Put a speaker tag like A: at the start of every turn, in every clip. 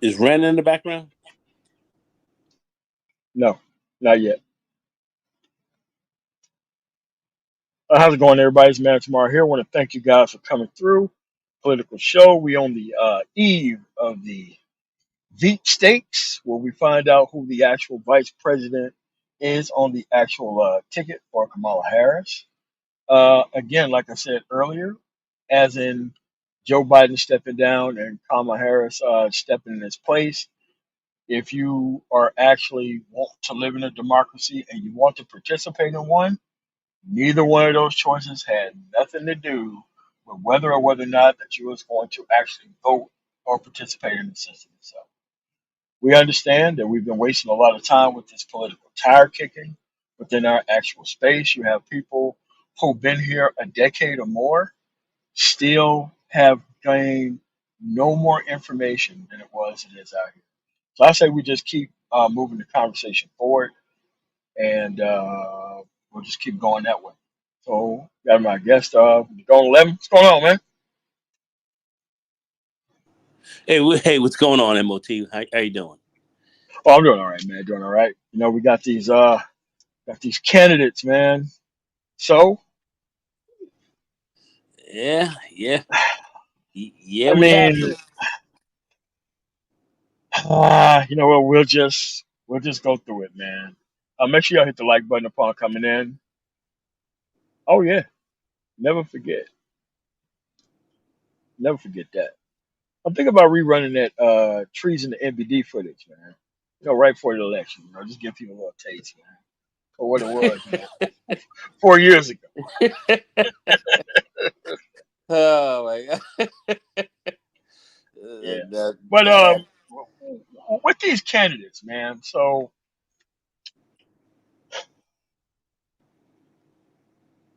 A: Is Ren in the background?
B: No, not yet. How's it going, everybody? It's Man Tomorrow here. I want to thank you guys for coming through. Political show. We on the eve of the Veep stakes, where we find out who the actual vice president is on the actual ticket for Kamala Harris. Again, like I said earlier, as in Joe Biden stepping down and Kamala Harris stepping in his place. If you are actually want to live in a democracy and you want to participate in one, neither one of those choices had nothing to do with whether or not that you was going to actually vote or participate in the system itself. We understand that we've been wasting a lot of time with this political tire kicking within our actual space. You have people who've been here a decade or more still have gained no more information than it is out here. So I say we just keep moving the conversation forward, and we'll just keep going that way. So got my guest, going 11. What's going on, man?
A: Hey, hey, what's going on, MOT? How you doing?
B: Oh, I'm doing all right, man. Doing all right. You know, we got these candidates, man. So
A: Yeah, yeah, yeah.
B: I
A: We have
B: mean,
A: to.
B: you know what? We'll just go through it, man. Make sure y'all hit the like button upon coming in. Oh yeah, never forget, never forget that. I'm thinking about rerunning that treason to NBD footage, man. You know, right before the election. You know, just give people a little taste, man, for what it was. You know, 4 years ago.
A: Oh my god.
B: Yeah.
A: That
B: But
A: that.
B: with these candidates, man. So,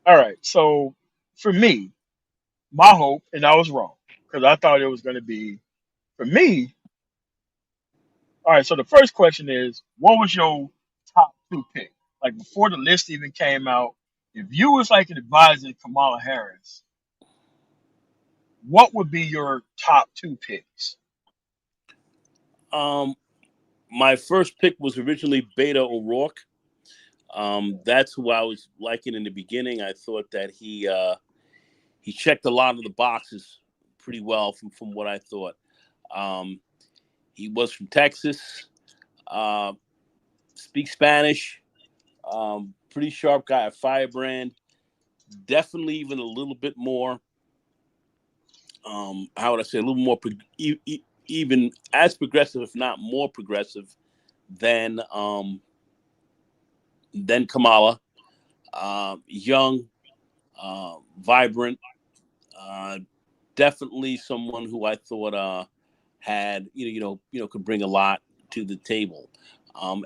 B: all right. So, for me, my hope, and I was wrong because I thought it was going to be for me. All right. So the first question is, what was your top two pick? Like before the list even came out, if you was like an advisor to Kamala Harris, what would be your top two picks?
A: Um, my first pick was originally Beta O'Rourke. That's who I was liking in the beginning. I thought that he checked a lot of the boxes pretty well from what I thought. Um, he was from Texas. Uh, speaks Spanish. Pretty sharp guy, a firebrand. Definitely even a little bit more. How would I say? A little more, even as progressive, if not more progressive than Kamala. Young, vibrant. Uh, Definitely someone who I thought had could bring a lot to the table.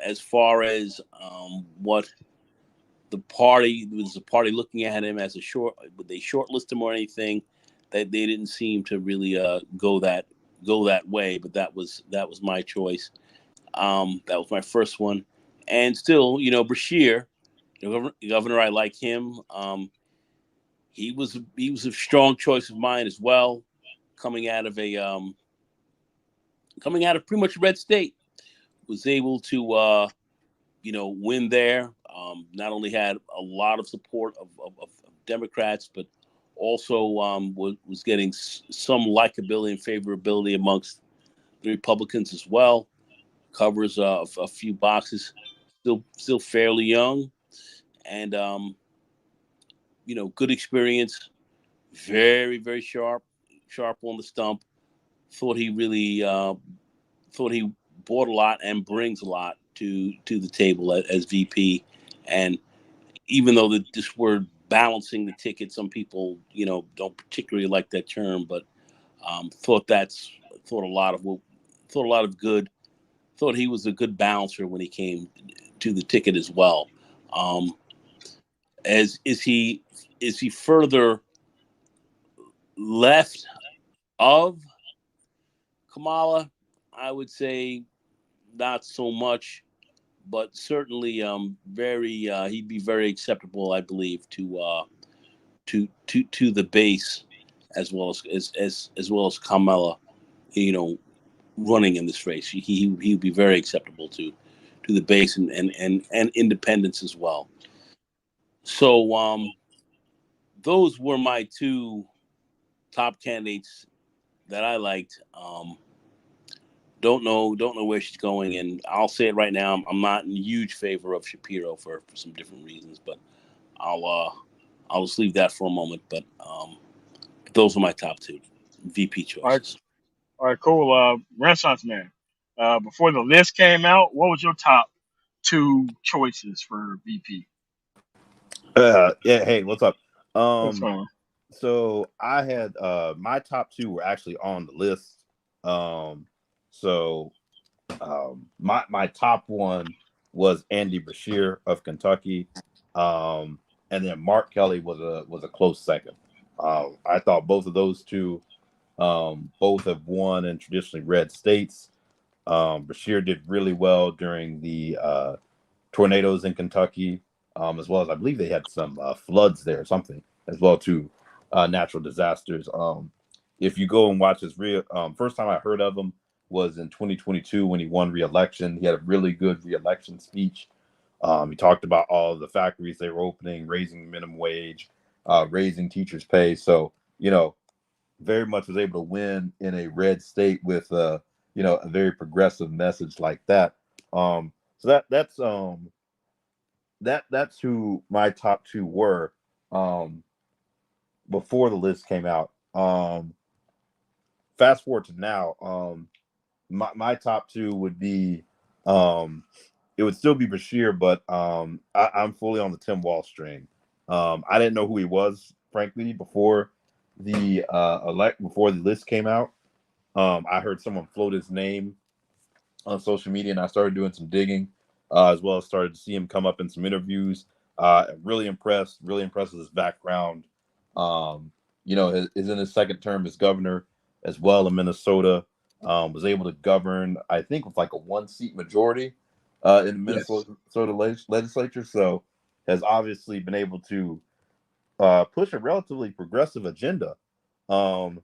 A: As far as what the party was, the party looking at him as a would they shortlist him or anything? That they didn't seem to really go that way. But that was my choice. That was my first one, and still, Bashir, governor, I like him. He was a strong choice of mine as well, coming out of a coming out of pretty much a red state. Was able to win there. Not only had a lot of support of Democrats, but also was getting some likability and favorability amongst the Republicans as well. Covers a few boxes. Still fairly young, and good experience. Very very sharp on the stump. Thought he really thought he brought a lot and brings a lot to the table as VP. And even though this word balancing the ticket, some people don't particularly like that term, but thought that's thought a lot of what thought a lot of good. Thought he was a good balancer when he came to the ticket as well. Um, as is he further left of Kamala? I would say not so much, but certainly very he'd be very acceptable, I believe, to the base as well as Kamala. You know, running in this race. He would be very acceptable to the base and independents as well. So those were my two top candidates that I liked. Don't know where she's going, and I'll say it right now. I'm not in huge favor of Shapiro for some different reasons, but I'll uh I'll just leave that for a moment. But those are my top two VP
B: All right,
A: choices.
B: all right, cool. Renaissance man. Before the list came out, what was your top two choices for VP?
C: Yeah, hey, what's up?
B: What's
C: Um,
B: going on?
C: so I had my top two were actually on the list. Um, so my top one was Andy Bashir of Kentucky, um, and then Mark Kelly was a close second. I thought both of those two, both have won in traditionally red states. Bashir did really well during the tornadoes in Kentucky, as well as I believe they had some floods there or something as well too, natural disasters. If you go and watch his real first time I heard of him was in 2022 when he won re-election. He had a really good re-election speech. He talked about all the factories they were opening, raising the minimum wage, raising teachers' pay. So very much was able to win in a red state with a very progressive message like that. So that's who my top two were um, before the list came out. Fast forward to now, my top two would be it would still be Bashir, but I'm fully on the Tim Walsh train. I didn't know who he was, frankly, before before the list came out. I heard someone float his name on social media, and I started doing some digging, as well as started to see him come up in some interviews. Really impressed with his background. Is in his second term as governor as well in Minnesota. Was able to govern, I think, with like a one seat majority in the
B: Yes.
C: Minnesota legislature. So has obviously been able to push a relatively progressive agenda. Um,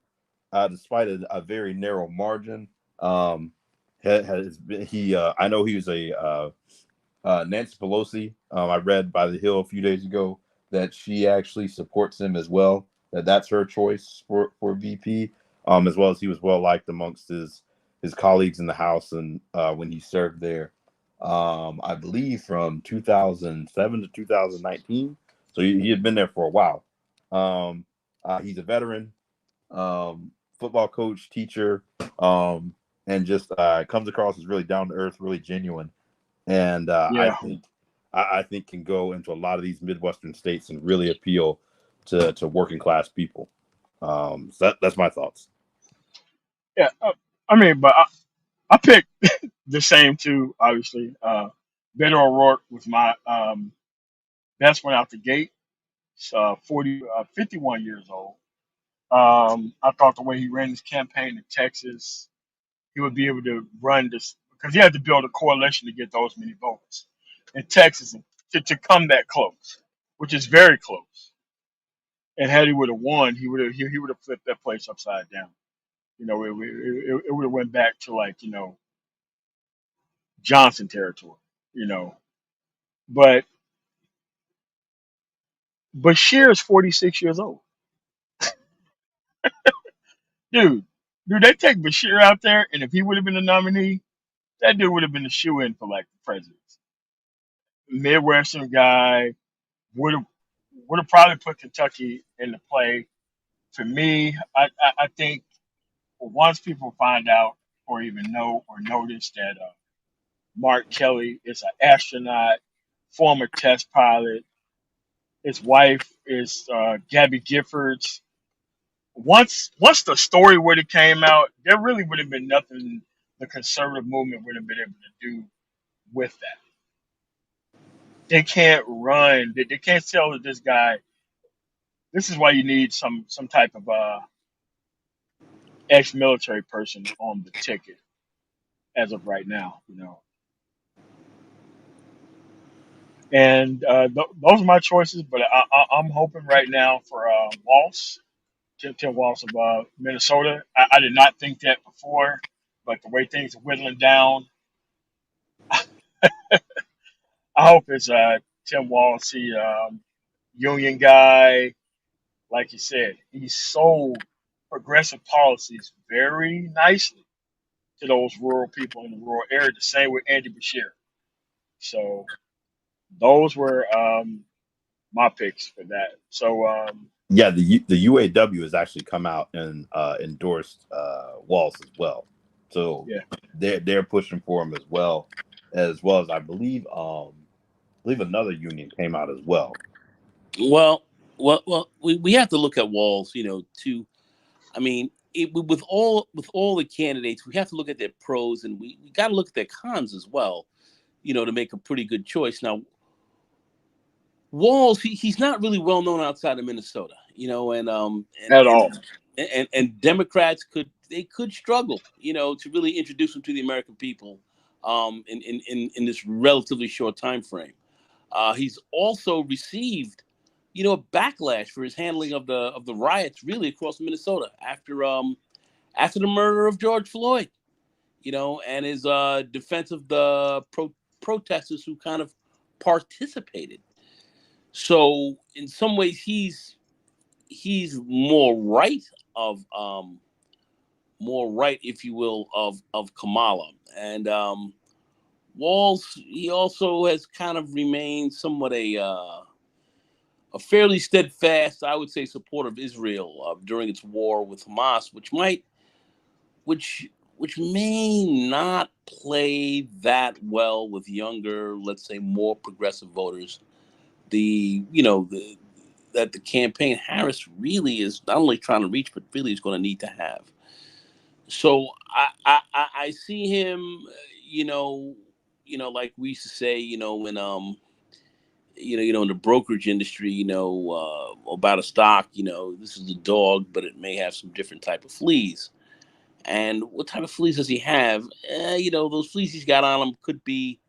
C: Despite a very narrow margin. Has been he? I know he was a Nancy Pelosi. I read by the Hill a few days ago that she actually supports him as well. That's her choice for VP. As well as he was well liked amongst his colleagues in the House and when he served there. I believe from 2007 to 2019. So he had been there for a while. Um, he's a veteran football coach, teacher, and just comes across as really down to earth, really genuine. And
B: Yeah.
C: I think can go into a lot of these Midwestern states and really appeal to working class people. That's my thoughts.
B: Yeah. I mean, but I picked the same two, obviously. Beto O'Rourke was my best one out the gate. He's 51 years old. I thought the way he ran his campaign in Texas, he would be able to run this because he had to build a coalition to get those many votes in Texas to come that close, which is very close. And had he would have won, he would have flipped that place upside down. It would have went back to like Johnson territory. You know, but Bashir is 46 years old, dude. Dude, they take Bashir out there, and if he would have been the nominee, that dude would have been the shoe in for like the president. Midwestern guy would have probably put Kentucky into play. For me, I think once people find out or even know or notice that Mark Kelly is an astronaut, former test pilot, his wife is Gabby Giffords. Once the story would have came out, there really would have been nothing the conservative movement would have been able to do with that. They can't run. They can't tell that this guy. This is why you need some type of ex-military person on the ticket as of right now. And those are my choices. But I'm hoping right now for Walsh, Tim Walsh of Minnesota. I did not think that before, but the way things are whittling down, I hope it's Tim Walz, union guy. Like you said, he sold progressive policies very nicely to those rural people in the rural area. The same with Andy Bashir. So those were my picks for that. So
C: Yeah, the UAW has actually come out and endorsed Walls as well. So
B: yeah,
C: they're pushing for him as I believe another union came out as well.
A: Well, we have to look at Walls, to I mean, with all the candidates, we have to look at their pros, and we got to look at their cons as well, to make a pretty good choice. Now, Walls, he's not really well known outside of Minnesota,
B: at all.
A: and Democrats could struggle, to really introduce him to the American people, in this relatively short time frame. He's also received, a backlash for his handling of the riots, really across Minnesota after the murder of George Floyd, and his defense of the protesters who kind of participated. So in some ways, he's of more right, if you will, of Kamala. And Walls, he also has kind of remained somewhat a fairly steadfast, I would say, supporter of Israel during its war with Hamas, which which may not play that well with younger, let's say, more progressive voters. The you know the That the campaign Harris really is not only trying to reach, but really is going to need to have. So I see him, like we used to say, in the brokerage industry, about a stock, this is a dog, but it may have some different type of fleas. And what type of fleas does he have? Those fleas he's got on him could be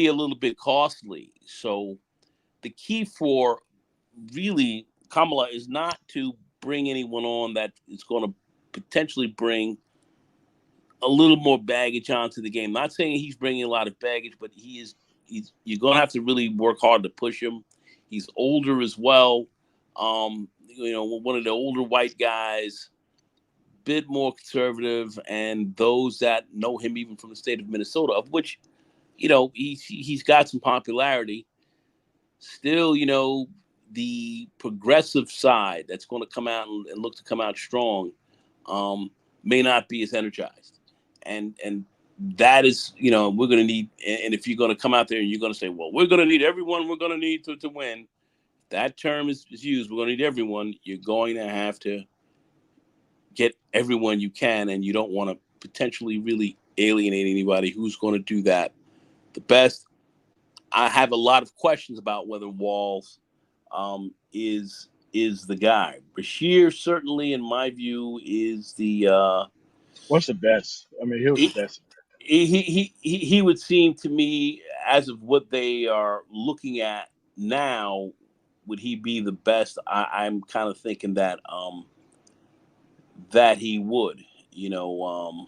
A: a little bit costly. So the key for really Kamala is not to bring anyone on that is going to potentially bring a little more baggage onto the game. Not saying he's bringing a lot of baggage, but you're going to have to really work hard to push him. He's older as well. One of the older white guys, bit more conservative, and those that know him even from the state of Minnesota, of which he's got some popularity. Still, the progressive side that's going to come out and look to come out strong, um, may not be as energized, and that is, we're going to need. And if you're going to come out there and you're going to say, well, we're going to need everyone, we're going to need to win. That term is used. We're going to need everyone. You're going to have to get everyone you can, and you don't want to potentially really alienate anybody who's going to do that the best. I have a lot of questions about whether Walls is the guy. Bashir certainly, in my view, is the
B: What's the best? I mean, he was the
A: he,
B: best.
A: he would seem to me, as of what they are looking at now, would he be the best? I'm kind of thinking that he would. You know,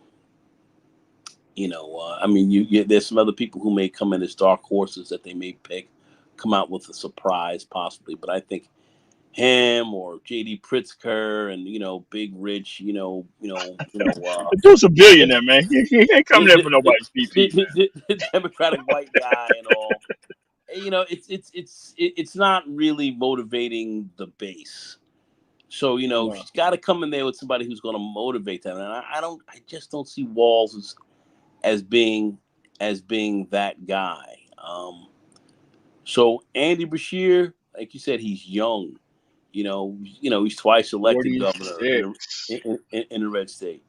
A: I mean, there's some other people who may come in as dark horses that they may pick, come out with a surprise possibly, but I think him or JD Pritzker and Big Rich,
B: The dude's a
A: the,
B: billionaire, man. He ain't coming there
A: the,
B: for
A: the,
B: nobody's VP, man.
A: the Democratic white guy and all. It's not really motivating the base. So
B: No.
A: she's got to come in there with somebody who's going to motivate them, and I just don't see Walls as being that guy. So Andy Bashir, like you said, he's young. He's twice elected governor
B: 46.
A: in a red state.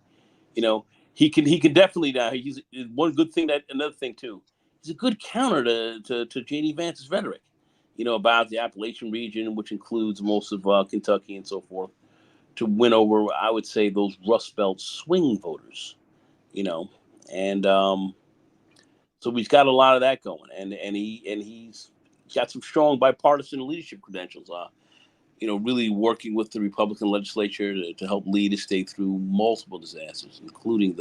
A: You know, he can definitely now. He's one good thing. That another thing too. He's a good counter to JD Vance's rhetoric. About the Appalachian region, which includes most of Kentucky and so forth, to win over, I would say, those Rust Belt swing voters. You know, and so he's got a lot of that going, and he's got some strong bipartisan leadership credentials. Really working with the Republican legislature to help lead the state through multiple disasters, including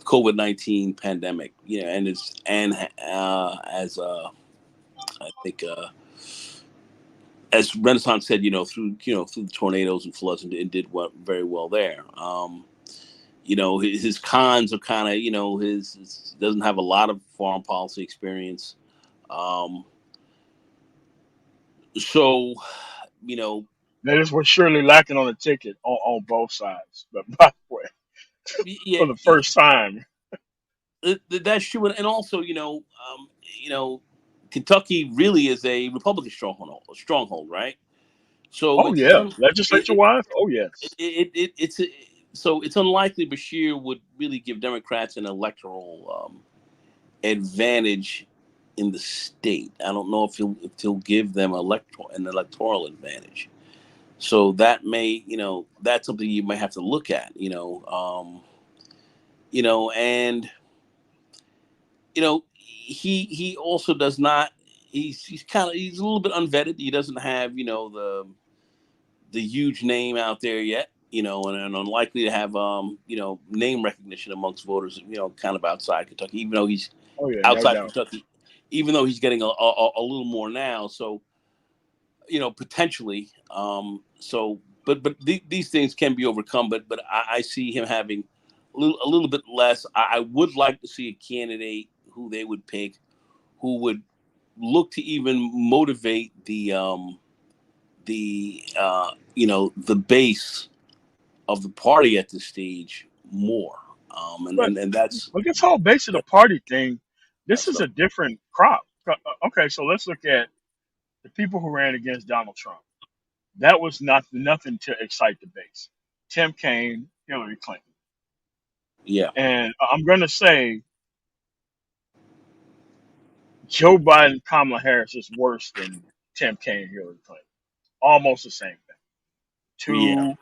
A: COVID-19 pandemic. And it's and as I think as Renaissance said, through the tornadoes and floods, and it did very well there. His cons are kind of, his doesn't have a lot of foreign policy experience. Um, so, you know,
B: That is what's surely lacking on the ticket on both sides. But by the way,
A: yeah,
B: for the first time,
A: that's true. And also, Kentucky really is a Republican stronghold, right? So
B: oh
A: it's
B: yeah,
A: un,
B: legislature
A: it,
B: wise, oh yes,
A: it's so it's unlikely Bashir would really give Democrats an electoral advantage in the state. I don't know if he'll give them an electoral advantage. So that may, that's something you might have to look at. And he also does not. He's a little bit unvetted. He doesn't have the huge name out there yet. And unlikely to have name recognition amongst voters. Kind of outside Kentucky, even though he's
B: oh yeah, no
A: outside
B: doubt.
A: Kentucky, even though he's getting a little more now. So potentially. These things can be overcome. But I see him having a little bit less. I would like to see a candidate who they would pick, who would look to even motivate the base of the party at this stage more. And,
B: But
A: and, and that's
B: this whole base of the party thing, this
A: that's
B: is
A: the
B: a different crop. Okay, so let's look at the people who ran against Donald Trump. That was nothing to excite the base. Tim Kaine, Hillary Clinton,
A: yeah,
B: and I'm gonna say Joe Biden, Kamala Harris is worse than Tim Kaine, Hillary Clinton. Almost the same thing.
A: yeah,
B: Two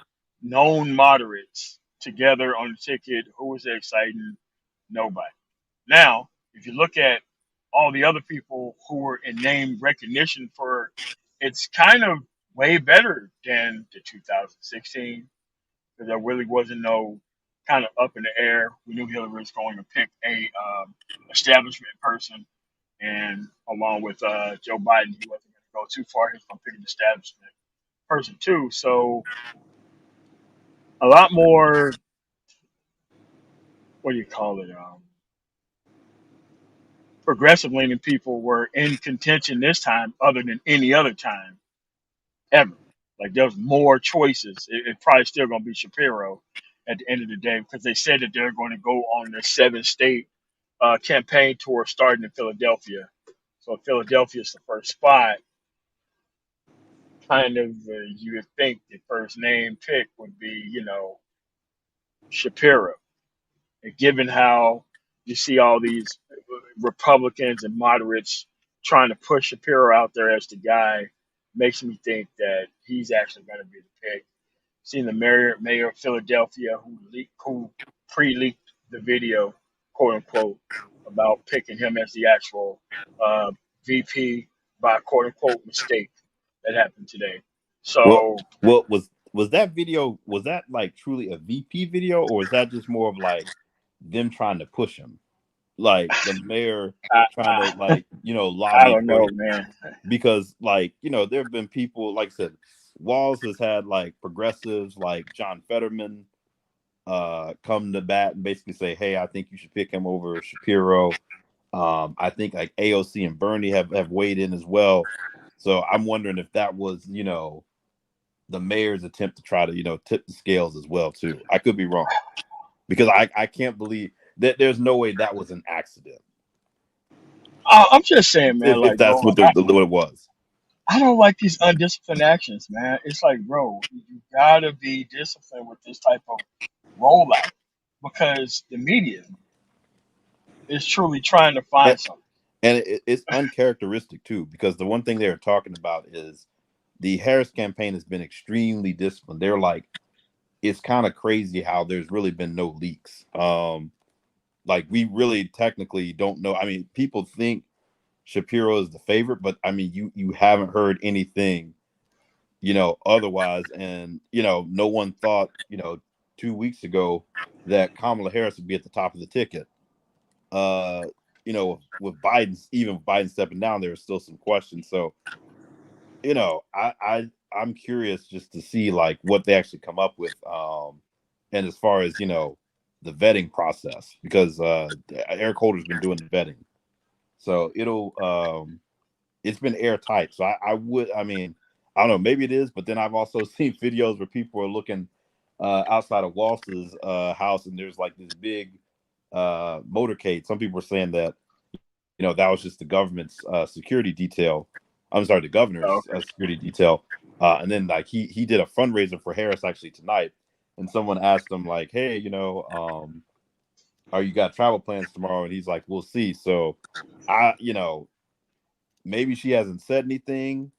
B: known moderates together on the ticket. Who was exciting? Nobody. Now, if you look at all the other people who were in name recognition for, it's kind of way better than the 2016 because there really wasn't no kind of up in the air. We knew Hillary was going to pick a establishment person, and along with Joe Biden, he wasn't going to go too far. He was going to pick an establishment person too. So a lot more. What do you call it? Progressive leaning people were in contention this time, other than any other time ever. Like there's more choices. It's probably still going to be Shapiro at the end of the day because they said that they're going to go on the 7 state campaign tour starting in Philadelphia. So Philadelphia is the first spot. Kind of, you would think the first name pick would be, Shapiro. And given how you see all these Republicans and moderates trying to push Shapiro out there as the guy, makes me think that he's actually going to be the pick. Seen the mayor of Philadelphia who pre-leaked the video, quote unquote, about picking him as the actual uh, VP by quote unquote mistake that happened today.
C: Well,
B: So
C: well, was that video, was that like truly a VP video, or was that just more of like them trying to push him, like the mayor
B: I,
C: trying to,
B: I,
C: like,
B: I
C: lobby
B: don't
C: for
B: know,
C: him?
B: man.
C: Because, like, there have been people, like I said, Walls has had like progressives like John Fetterman come to bat and basically say, hey, I think you should pick him over Shapiro. I think like AOC and Bernie have weighed in as well. So I'm wondering if that was, the mayor's attempt to try to, tip the scales as well too. I could be wrong, because I can't believe that there's no way that was an accident,
B: I'm just saying, man.
C: if
B: Like,
C: that's
B: bro,
C: what it was.
B: I don't like these undisciplined actions, man. It's like, bro, you gotta be disciplined with this type of rollout because the media is truly trying to
C: And,
B: find something.
C: it's uncharacteristic too, because the one thing they were talking about is the Harris campaign has been extremely disciplined. They're like, it's kind of crazy how there's really been no leaks. Like, we really technically don't know. I mean, people think Shapiro is the favorite, but I mean, you haven't heard anything, otherwise. And no one thought, 2 weeks ago that Kamala Harris would be at the top of the ticket. Uh, with Biden stepping down, there are still some questions. So, I'm curious just to see like what they actually come up with. And as far as the vetting process, because Eric Holder's been doing the vetting, so it's been airtight. So I mean, I don't know, maybe it is, but then I've also seen videos where people are looking outside of Walsh's house, and there's like this big motorcade. Some people are saying that that was just the government's security detail. I'm sorry, the
B: Oh,
C: governor's
B: okay.
C: security detail. And then like he did a fundraiser for Harris actually tonight, and someone asked him like, "Hey, are you got travel plans tomorrow?" And he's like, "We'll see." So, maybe she hasn't said anything,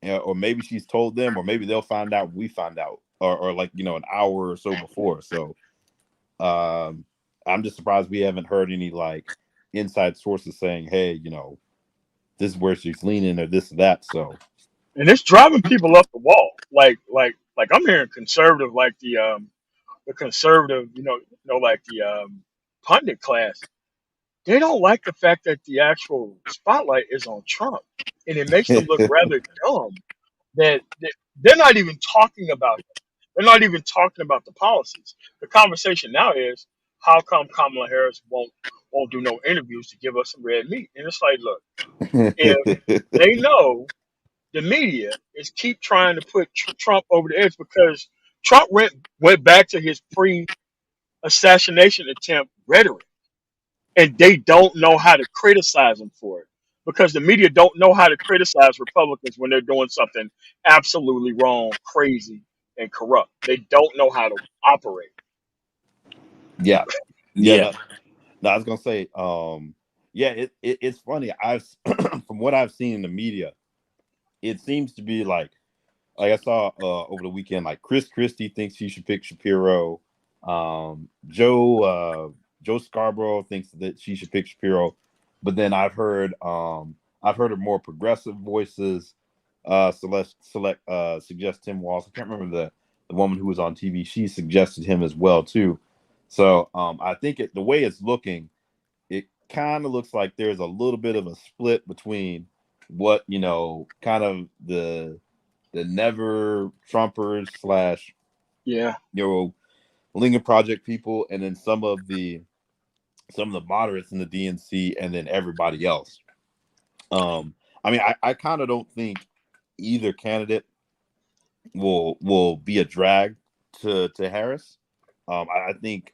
C: or maybe she's told them, or maybe they'll find out when we find out, or like an hour or so before. So, um, I'm just surprised we haven't heard any like inside sources saying, "Hey, this is where she's leaning or this and that." So
B: And it's driving people up the wall. Like I'm hearing conservative, like the conservative, like the pundit class. They don't like the fact that the actual spotlight is on Trump, and it makes them look rather dumb. They're not even talking about him. They're not even talking about the policies. The conversation now is how come Kamala Harris won't do no interviews to give us some red meat? And it's like, look, if they know the media is keep trying to put Trump over the edge because Trump went back to his pre-assassination attempt rhetoric, and they don't know how to criticize him for it because the media don't know how to criticize Republicans when they're doing something absolutely wrong, crazy, and corrupt. They don't know how to operate.
C: yeah, yeah.
A: Yeah.
C: No, I was gonna say, yeah, it's funny. I've from what I've seen in the media, it seems to be like I saw over the weekend, like Chris Christie thinks he should pick Shapiro. Joe Scarborough thinks that she should pick Shapiro, but then I've heard of more progressive voices suggest Tim Walz. I can't remember the woman who was on TV. She suggested him as well too. So I think the way it's looking, it kind of looks like there's a little bit of a split between what kind of the never Trumpers slash
B: Yeah.
C: you know Lincoln Project people, and then some of the moderates in the DNC, and then everybody else. I mean, I kind of don't think either candidate will be a drag to Harris. I think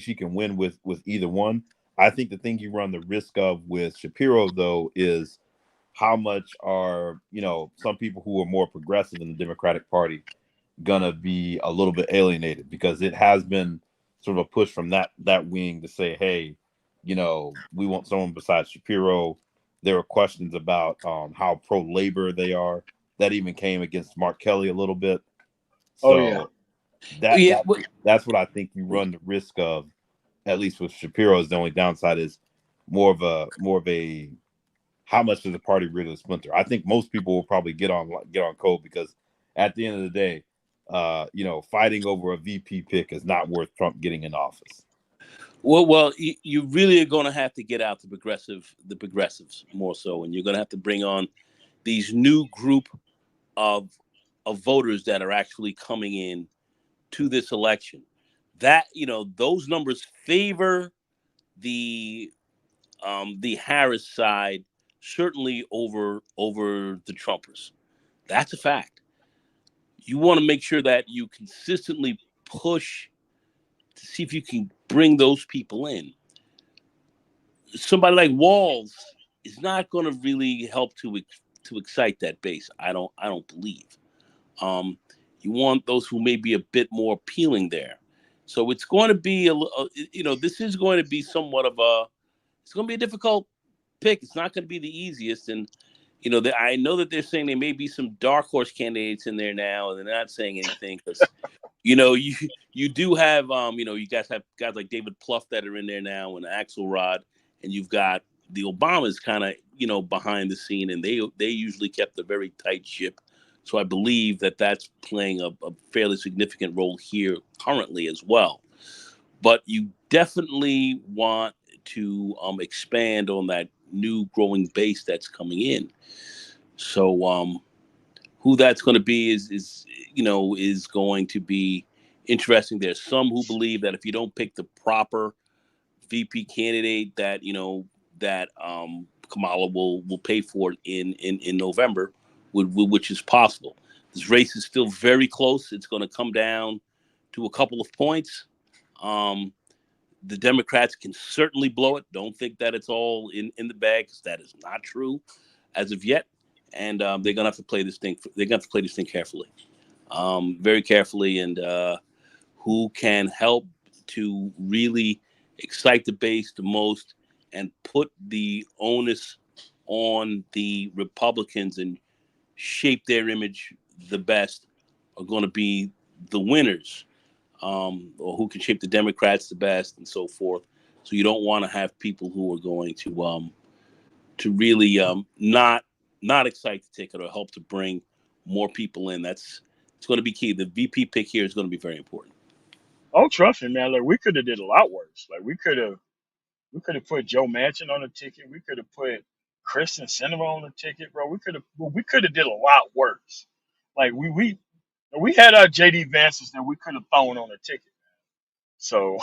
C: she can win with either one. I think the thing you run the risk of with Shapiro though is how much are some people who are more progressive in the Democratic Party gonna be a little bit alienated, because it has been sort of a push from that wing to say, hey, we want someone besides Shapiro. There were questions about how pro labor they are. That even came against Mark Kelly a little bit.
B: Oh yeah.
C: So that
A: Yeah.
C: that that's what I think you run the risk of. At least with Shapiro, is the only downside is more of a how much does the party really splinter? I think most people will probably get on code, because at the end of the day, fighting over a VP pick is not worth Trump getting in office.
A: Well, you really are going to have to get out the progressives more so, and you're going to have to bring on these new group of voters that are actually coming in to this election. That those numbers favor the the Harris side certainly over the Trumpers. That's a fact. You want to make sure that you consistently push to see if you can bring those people in. Somebody like Walls is not going to really help to excite that base. I don't believe. Um, you want those who may be a bit more appealing there. So it's going to be this is going to be somewhat of a it's going to be a difficult pick. It's not going to be the easiest, and I know that they're saying there may be some dark horse candidates in there now, and they're not saying anything because you do have you guys have guys like David Plouffe that are in there now, and Axelrod, and you've got the Obamas kind of behind the scene, and they usually kept a very tight ship So I believe that that's playing a fairly significant role here currently as well. But you definitely want to expand on that new growing base that's coming in. So who that's going to be is is going to be interesting. There's some who believe that if you don't pick the proper VP candidate, that that Kamala will pay for it in November, which is possible. This race is still very close. It's going to come down to a couple of points. Um, the Democrats can certainly blow it. Don't think that it's all in the bag, because that is not true as of yet. And they're gonna have to play this thing. They're gonna have to play this thing carefully, very carefully, and who can help to really excite the base the most and put the onus on the Republicans and shape their image the best are going to be the winners, or who can shape the Democrats the best, and so forth. So you don't want to have people who are going to really not excite the ticket or help to bring more people in. It's going to be key. The VP pick here is going to be very important.
B: Oh, trust me, man. Like we could have did a lot worse. Like we could have put Joe Manchin on the ticket. We could have put Kristen Sinema on the ticket, bro. We could have did a lot worse. Like we had our JD Vances that we could have thrown on the ticket. So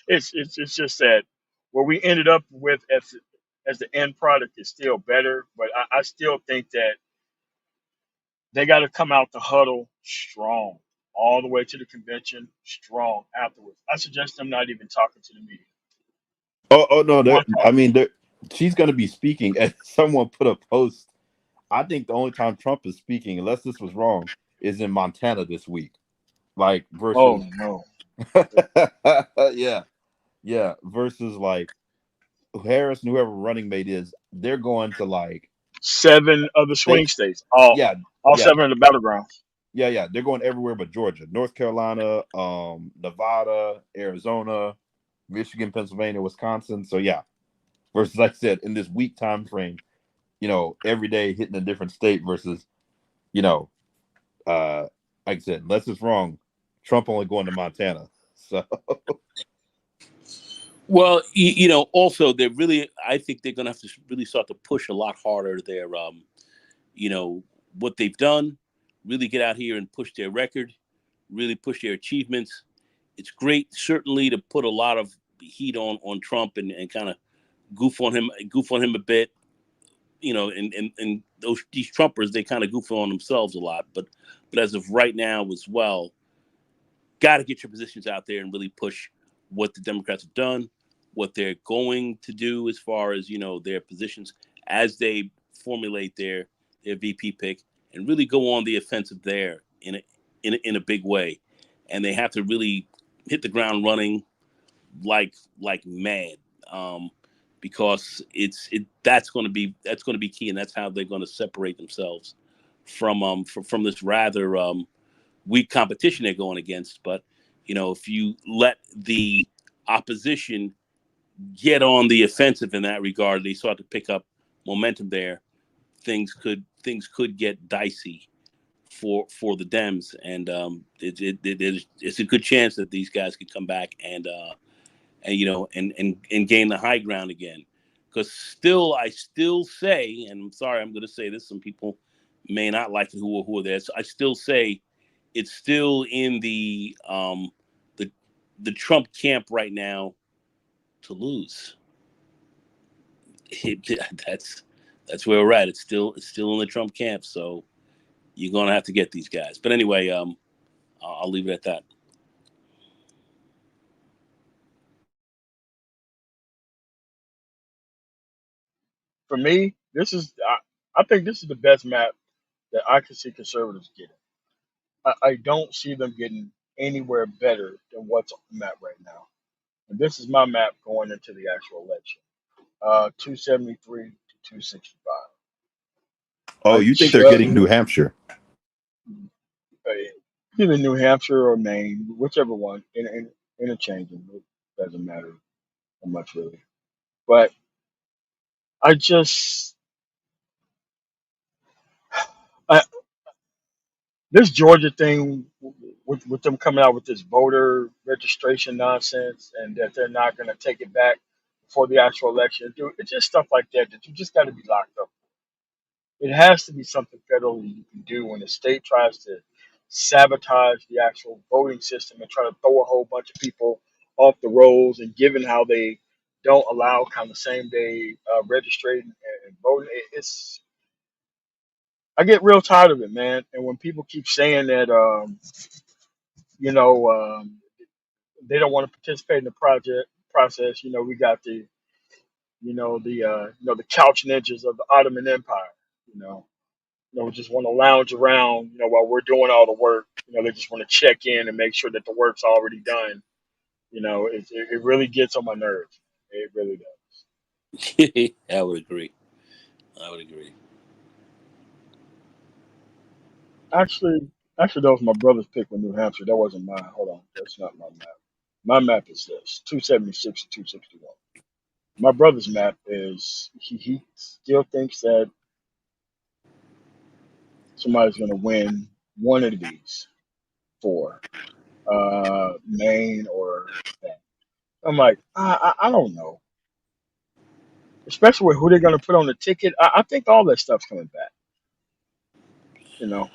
B: it's just that what we ended up with as the end product is still better. But I still think that they got to come out the huddle strong, all the way to the convention strong afterwards. I suggest them not even talking to the media.
C: Oh no,
B: One
C: I
B: talk.
C: mean, she's going to be speaking. And someone put a post. I think the only time Trump is speaking, unless this was wrong, is in Montana this week. Like
B: Oh
C: versus,
B: no.
C: yeah, yeah, versus like Harris and whoever running mate is. They're going to like
B: Seven of the swing
C: states.
B: states. All
C: Yeah,
B: all
C: yeah,
B: seven of the battlegrounds.
C: yeah. They're going everywhere but Georgia, North Carolina, Nevada, Arizona, Michigan, Pennsylvania, Wisconsin. So yeah, versus like I said, in this week time frame, every day hitting a different state versus, you know, like I said, unless it's wrong, Trump only going to Montana. So
A: Well, also they're really. I think they're going to have to really start to push a lot harder their, you know, what they've done. Really get out here and push their record. Really push their achievements. It's great, certainly, to put a lot of heat on Trump and kind of goof on him a bit. And these Trumpers, they kind of goof on themselves a lot. But as of right now as well, got to get your positions out there and really push what the Democrats have done, what they're going to do as far as their positions as they formulate their VP pick, and really go on the offensive there in a big way. And they have to really hit the ground running like mad, um, because that's going to be key, and that's how they're going to separate themselves from this rather weak competition they're going against. But if you let the opposition get on the offensive in that regard, they start to pick up momentum there. Things could get dicey for the Dems, and it's a good chance that these guys could come back and gain the high ground again. Because I still say, and I'm sorry, I'm going to say this. Some people may not like it who are there. So I still say it's still in the the Trump camp right now to lose. It, that's that's where we're at. It's still in the Trump camp. So you're going to have to get these guys. But anyway, I'll leave it at that.
B: For me, I think this is the best map that I can see conservatives getting. I don't see them getting anywhere better than what's on the map right now. And this is my map going into the actual election. 273 to 265.
C: oh,
B: I
C: you think they're
B: just
C: getting New Hampshire?
B: uh, either New Hampshire or Maine, whichever one, interchangeable. It doesn't matter much really. But I just, I, this Georgia thing with them coming out with this voter registration nonsense and that they're not going to take it back before the actual election. Dude, it's just stuff like that that you just got to be locked up. It has to be something federally you can do when the state tries to sabotage the actual voting system and try to throw a whole bunch of people off the rolls. And given how they don't allow kind of same day registering and voting, it's I get real tired of it, man. And when people keep saying that, you know, they don't want to participate in the project process, we got the couch ninjas of the Ottoman Empire, you know. Just want to lounge around, while we're doing all the work. They just want to check in and make sure that the work's already done. It really gets on my nerves. It really does.
A: I would agree. I would agree.
B: Actually, actually, that was my brother's pick with New Hampshire. That wasn't mine. Hold on, that's not my map. My map is this 276 to 261. My brother's map is he still thinks that somebody's going to win one of these four, Maine or that. I'm like, I don't know, especially with who they're going to put on the ticket. I think all that stuff's coming back, you know.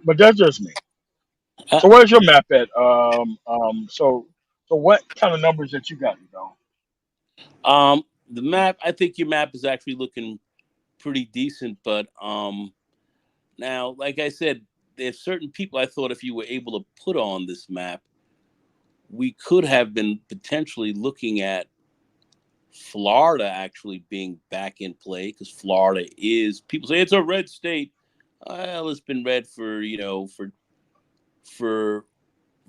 B: But that's just me.
A: Uh,
B: So where's your map at? So what kind of numbers that you got,
A: the map. I think your map is actually looking pretty decent, but now, like I said, there's certain people I thought if you were able to put on this map, we could have been potentially looking at Florida actually being back in play because Florida is people say it's a red state. Well, it's been red for for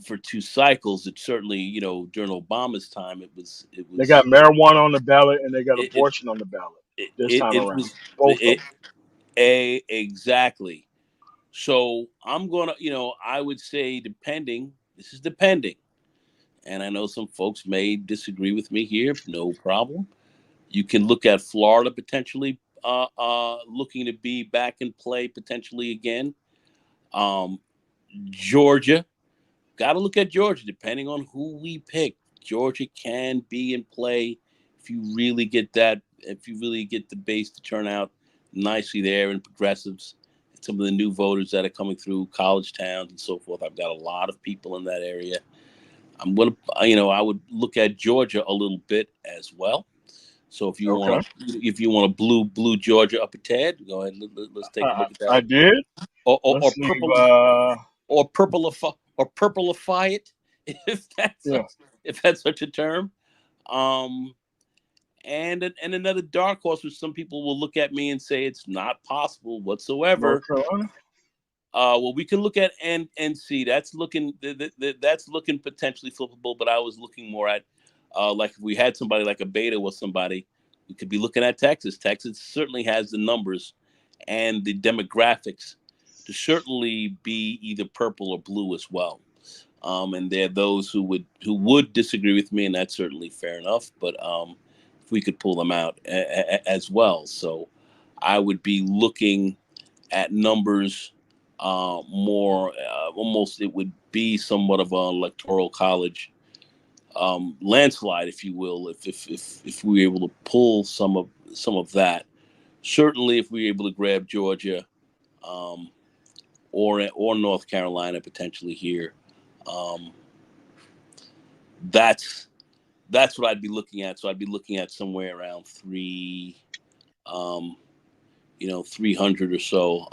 A: for two cycles. It certainly during Obama's time it
B: They got
A: was
B: marijuana on the ballot and they got
A: it it
B: abortion on the ballot this
A: it,
B: time
A: it
B: around.
A: was
B: Both of
A: it,
B: them.
A: exactly. So I'm gonna I would say depending. This is depending, and I know some folks may disagree with me here. No problem. You can look at Florida potentially looking to be back in play potentially again. Um, Georgia, got to look at Georgia depending on who we pick. Georgia can be in play if you really get that. If you really get the base to turn out nicely there and progressives, some of the new voters that are coming through college towns and so forth. I've got a lot of people in that area. I'm gonna, I would look at Georgia a little bit as well. So
B: Okay.
A: if you want to blue Georgia up a tad, go ahead. Let's take a
B: I,
A: look at that.
B: I did.
A: Or
B: Let's leave.
A: purple or purpleify it, if that's
B: Yeah,
A: such, if that's such a term. Um, and another dark horse, which some people will look at me and say it's not possible
B: North
A: whatsoever.
B: Carolina.
A: Well, we can look at NC. That's looking potentially flippable, but I was looking more at like if we had somebody like a beta or somebody, we could be looking at Texas. Texas certainly has the numbers and the demographics to certainly be either purple or blue as well. And there are those who would disagree with me, and that's certainly fair enough. But if we could pull them out as well, so I would be looking at numbers more almost it would be somewhat of an electoral college landslide, if you will, if we were able to pull some of that. Certainly, if we were able to grab Georgia um, or North Carolina potentially here, um, that's that's what I'd be looking at. So I'd be looking at somewhere around um, 300 or so,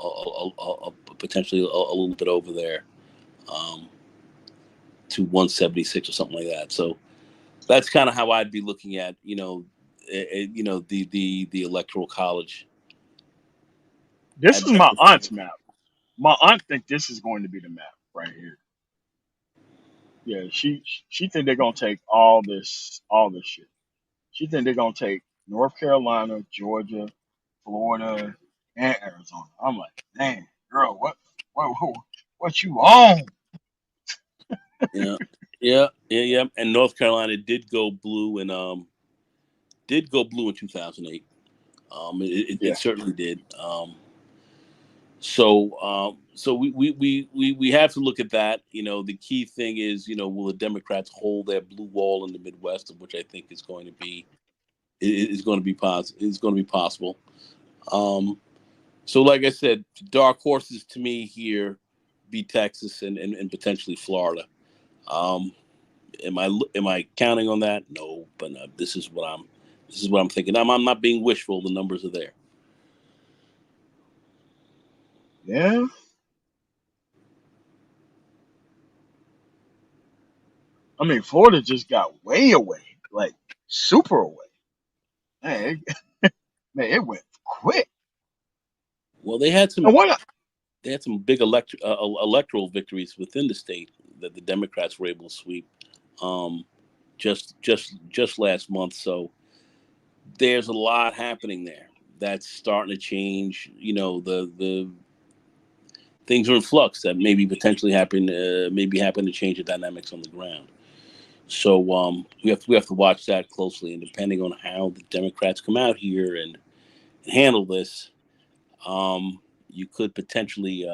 A: potentially a little bit over there. Um, to 176 or something like that. So that's kind of how I'd be looking at the electoral college
B: This
A: at,
B: is
A: at
B: my
A: this
B: aunt's
A: point.
B: map. My aunt think this is going to be the map right here. Yeah, she think they're gonna take all this shit. She think they're gonna take North Carolina, Georgia, Florida, and Arizona. I'm like, dang, girl, what you on?
A: Yeah, yeah. And North Carolina did go blue in 2008. It
B: Yeah,
A: certainly did. So we have to look at that. The key thing is, will the Democrats hold their blue wall in the Midwest, of which I think is going to be is going to be possible. Um, so, like I said, dark horses to me here be Texas and potentially Florida. Um, am I counting on that? No, but this is what I'm thinking. I'm not being wishful. The numbers are there.
B: Yeah, I mean, Florida just got way away, like super away. Man, man, it went quick.
A: Well, they had
B: And
A: some
B: what?
A: they had some big electoral victories within the state that the Democrats were able to sweep, um, just last month. So there's a lot happening there that's starting to change. The things are in flux that maybe happen to change the dynamics on the ground. So we have to watch that closely, and depending on how the Democrats come out here and handle this, you could potentially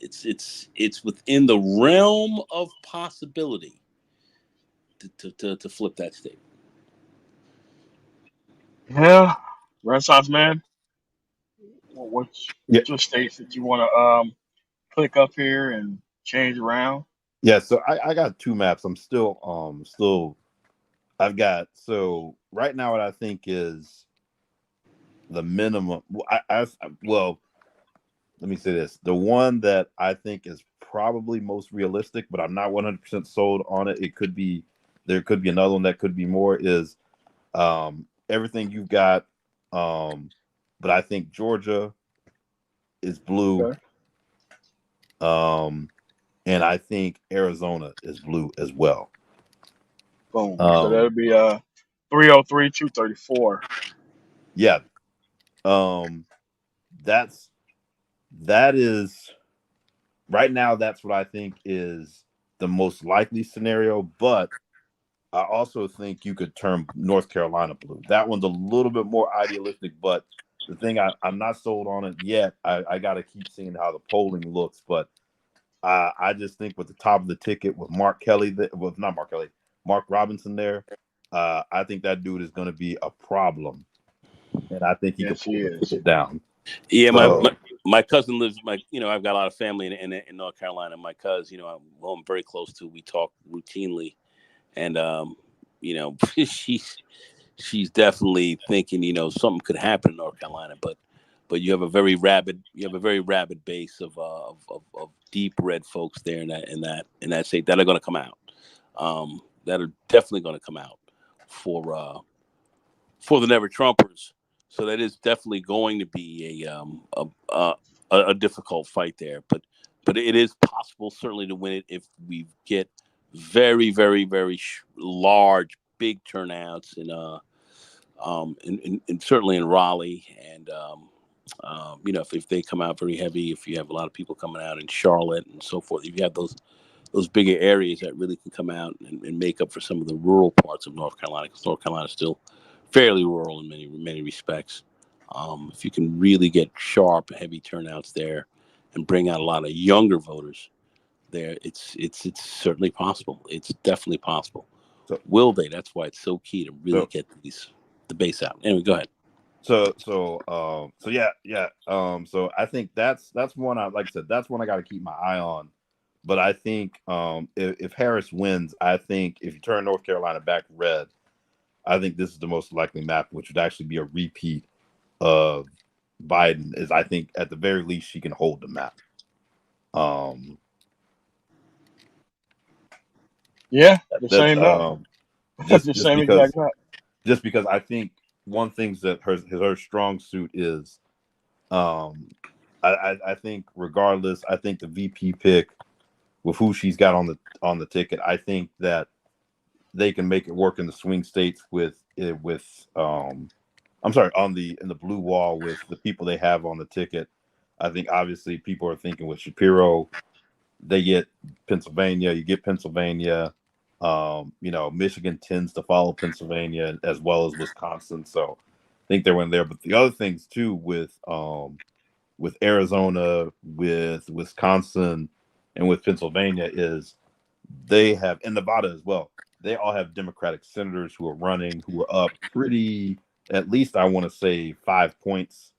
A: it's within the realm of possibility to flip that state.
B: Yeah, Renaissance man.
C: Yeah,
B: What's your states that you want to click up here and change around?
C: yeah. So I got two maps. I'm still I've got, so right now what I think is the minimum. Well, let me say this: the one that I think is probably most realistic, but I'm not 100% sold on it. It could be, there could be another one that could be more, is everything you've got. Um, but I think Georgia is blue,
B: Okay,
C: um, and I think Arizona is blue as well.
B: boom. So
C: Um,
B: that'll be 303 234.
C: yeah, um, that's that is right now. That's what I think is the most likely scenario. But I also think you could turn North Carolina blue. That one's a little bit more idealistic, but the thing I'm not sold on it yet. I got to keep seeing how the polling looks, but I just think with the top of the ticket with Mark Kelly, with not Mark Kelly, Mark Robinson there, I think that dude is going to be a problem, and I think he could
B: Yes, he
C: pull the
B: is.
C: ticket down.
A: Yeah, my,
C: So,
A: my my cousin lives. I've got a lot of family in North Carolina. My cousin, I'm very close to. We talk routinely, and she's definitely thinking, something could happen in North Carolina, but you have a very rabid base of deep red folks there in that state that are going to come out. That are definitely going to come out for for the Never Trumpers. So that is definitely going to be a difficult fight there, but it is possible certainly to win it if we get very very very large big turnouts in certainly in Raleigh and if they come out very heavy, if you have a lot of people coming out in Charlotte and so forth, if you have those bigger areas that really can come out and make up for some of the rural parts of North Carolina, because North Carolina is still fairly rural in many respects. If you can really get sharp, heavy turnouts there, and bring out a lot of younger voters there, it's certainly possible. It's definitely possible.
C: so,
A: Will they? That's why it's so key to really
C: so,
A: get the base out. Anyway, go ahead.
C: so yeah, yeah. So I think that's one I, like I said, that's one I got to keep my eye on. But I think if Harris wins, I think if you turn North Carolina back red, I think this is the most likely map, which would actually be a repeat of Biden. Is, I think at the very least she can hold the map. Um,
B: Yeah, the
C: that's
B: same map.
C: just
B: The
C: just
B: same
C: because
B: exact map.
C: I think one thing that her strong suit is, um, I think regardless, I think the VP pick with who she's got on the ticket, I think that they can make it work in the swing states with I'm sorry, on the in the blue wall with the people they have on the ticket. I think obviously people are thinking with Shapiro, they get Pennsylvania, you get Pennsylvania. Michigan tends to follow Pennsylvania as well as Wisconsin. So I think they went there. But the other things too with with Arizona, with Wisconsin, and with Pennsylvania is they have, and Nevada as well. They all have Democratic senators who are running, who are up pretty, at least I want to say 5 points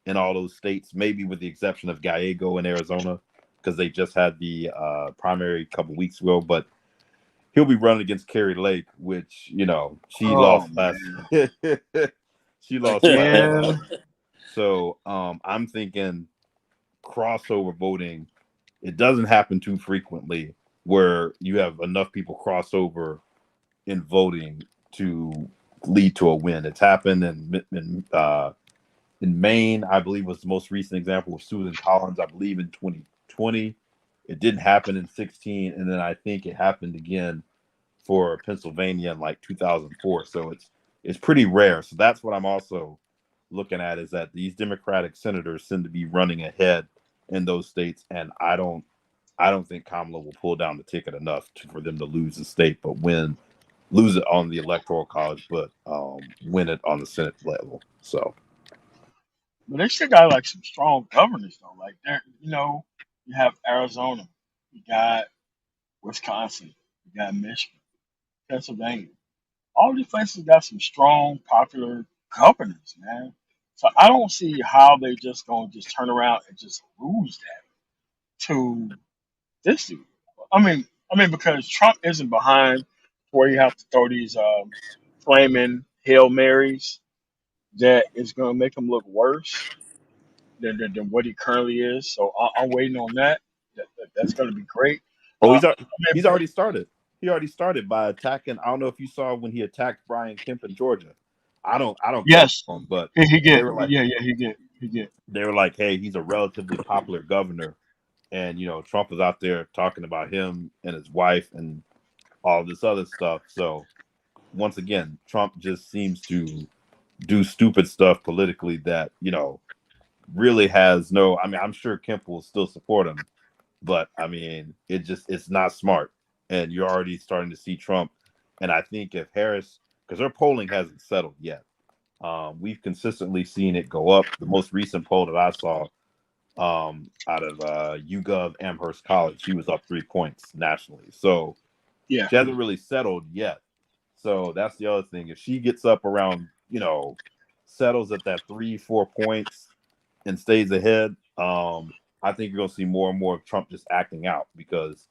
C: in all those states, maybe with the exception of Gallego in Arizona, because they just had the primary a couple weeks ago. But he'll be running against Carrie Lake, which she
B: Oh
C: lost last.
B: man,
C: She lost last.
B: man.
C: So I'm thinking crossover voting. It doesn't happen too frequently where you have enough cross crossover in voting to lead to a win. It's happened in Maine, I believe, was the most recent example with Susan Collins, I believe in 2020. It didn't happen in 16, and then I think it happened again for Pennsylvania in like 2004. So it's pretty rare. So that's what I'm also looking at, is that these Democratic senators seem to be running ahead in those states, and I don't think Kamala will pull down the ticket enough for them to lose the state, but lose it on the electoral college, but win it on the Senate level. So
B: But they still got like some strong governors though. Like there, you have Arizona, you got Wisconsin, you got Michigan, Pennsylvania. All these places got some strong, popular governors, man. So I don't see how they just gonna just turn around and just lose that to this dude. I mean, because Trump isn't behind where you have to throw these flaming hail marys that is gonna make him look worse than what he currently is. So I'm waiting on that. That's gonna be great.
C: oh,
B: I
C: he's
B: mean,
C: already started. He already started by attacking. I don't know if you saw when he attacked Brian Kemp in Georgia. I don't care
B: yes,
C: for him, but
B: he
C: they
B: get,
C: were like
B: yeah, yeah, he get.
C: hey, he's a relatively popular governor, and Trump was out there talking about him and his wife and all this other stuff. So once again, Trump just seems to do stupid stuff politically that really has no. I mean, I'm sure Kemp will still support him, but I mean, it's not smart, and you're already starting to see Trump. And I think if Harris, because her polling hasn't settled yet, we've consistently seen it go up. The most recent poll that I saw out of UGov Amherst College, she was up 3 points nationally. So
B: Yeah.
C: she hasn't really settled yet. So that's the other thing. If she gets up around, settles at that 3-4 points and stays ahead, I think you're gonna see more and more of Trump just acting out because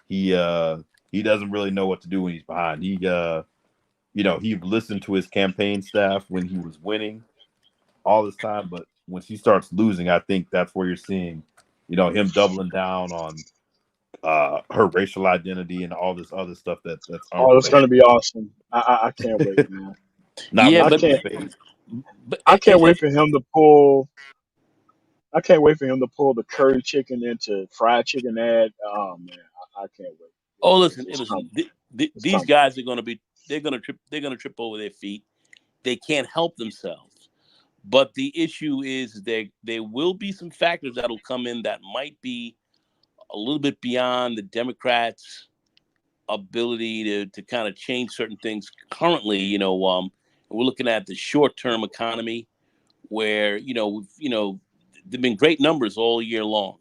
C: he doesn't really know what to do when he's behind. He listened to his campaign staff when he was winning all this time, but when she starts losing, I think that's where you're seeing, him doubling down on her racial identity and all this other stuff that's
B: Oh, it's gonna
C: unrelated.
B: be awesome. I can't wait, man.
C: Not
A: Yeah,
B: I
C: really
A: but
B: can't
C: clickbait.
A: but
B: I can't wait for him to pull. I can't wait for him to pull the curry chicken into fried chicken ad. Oh man, I can't wait.
A: oh,
B: It's,
A: listen,
B: it's
A: listen.
B: coming. It's
A: These
B: coming.
A: guys are going to be. They're going to trip over their feet. They can't help themselves. But the issue is there will be some factors that'll come in that might be a little bit beyond the Democrats' ability to kind of change certain things currently. We're looking at the short-term economy where there've been great numbers all year long.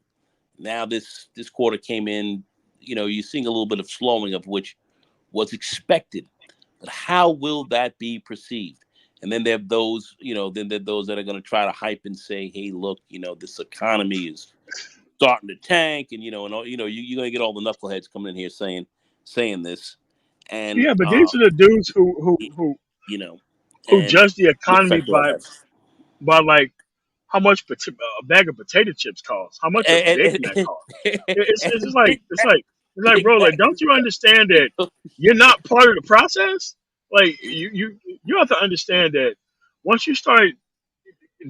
A: Now this quarter came in, you're seeing a little bit of slowing of which was expected. But how will that be perceived? And then there have those, then there are those that are going to try to hype and say, "Hey, look, this economy is starting to tank," and and all, you're going to get all the knuckleheads coming in here saying this, and
B: Yeah, but these are the dudes who
A: y- you know, and
B: judge the
A: the
B: economy
A: effect that
B: by
A: has.
B: like how much a bag of potato chips costs, how much a Big
A: And,
B: Mac
A: and,
B: costs. It's just like bro, like don't you understand that you're not part of the process? Like you have to understand that once you start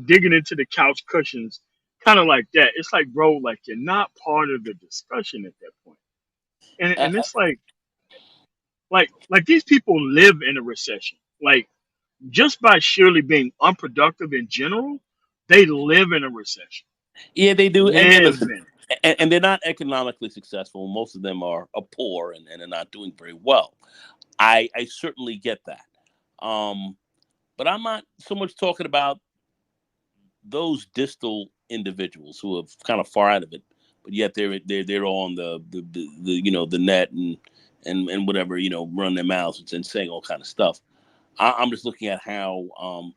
B: digging into the couch cushions, kind of like that, it's like bro, like you're not part of the discussion at that point.
A: uh,
B: And it's like these people live in a recession. Like just by surely being unproductive in general, they live in a recession.
A: yeah, they do, and
B: Live
A: listen,
B: in it.
A: and they're not economically successful. Most of them are poor and are not doing very well. I certainly get that. But I'm not so much talking about those distal individuals who are kind of far out of it, but yet they're on the the net and whatever, run their mouths and saying all kind of stuff. I'm just looking at how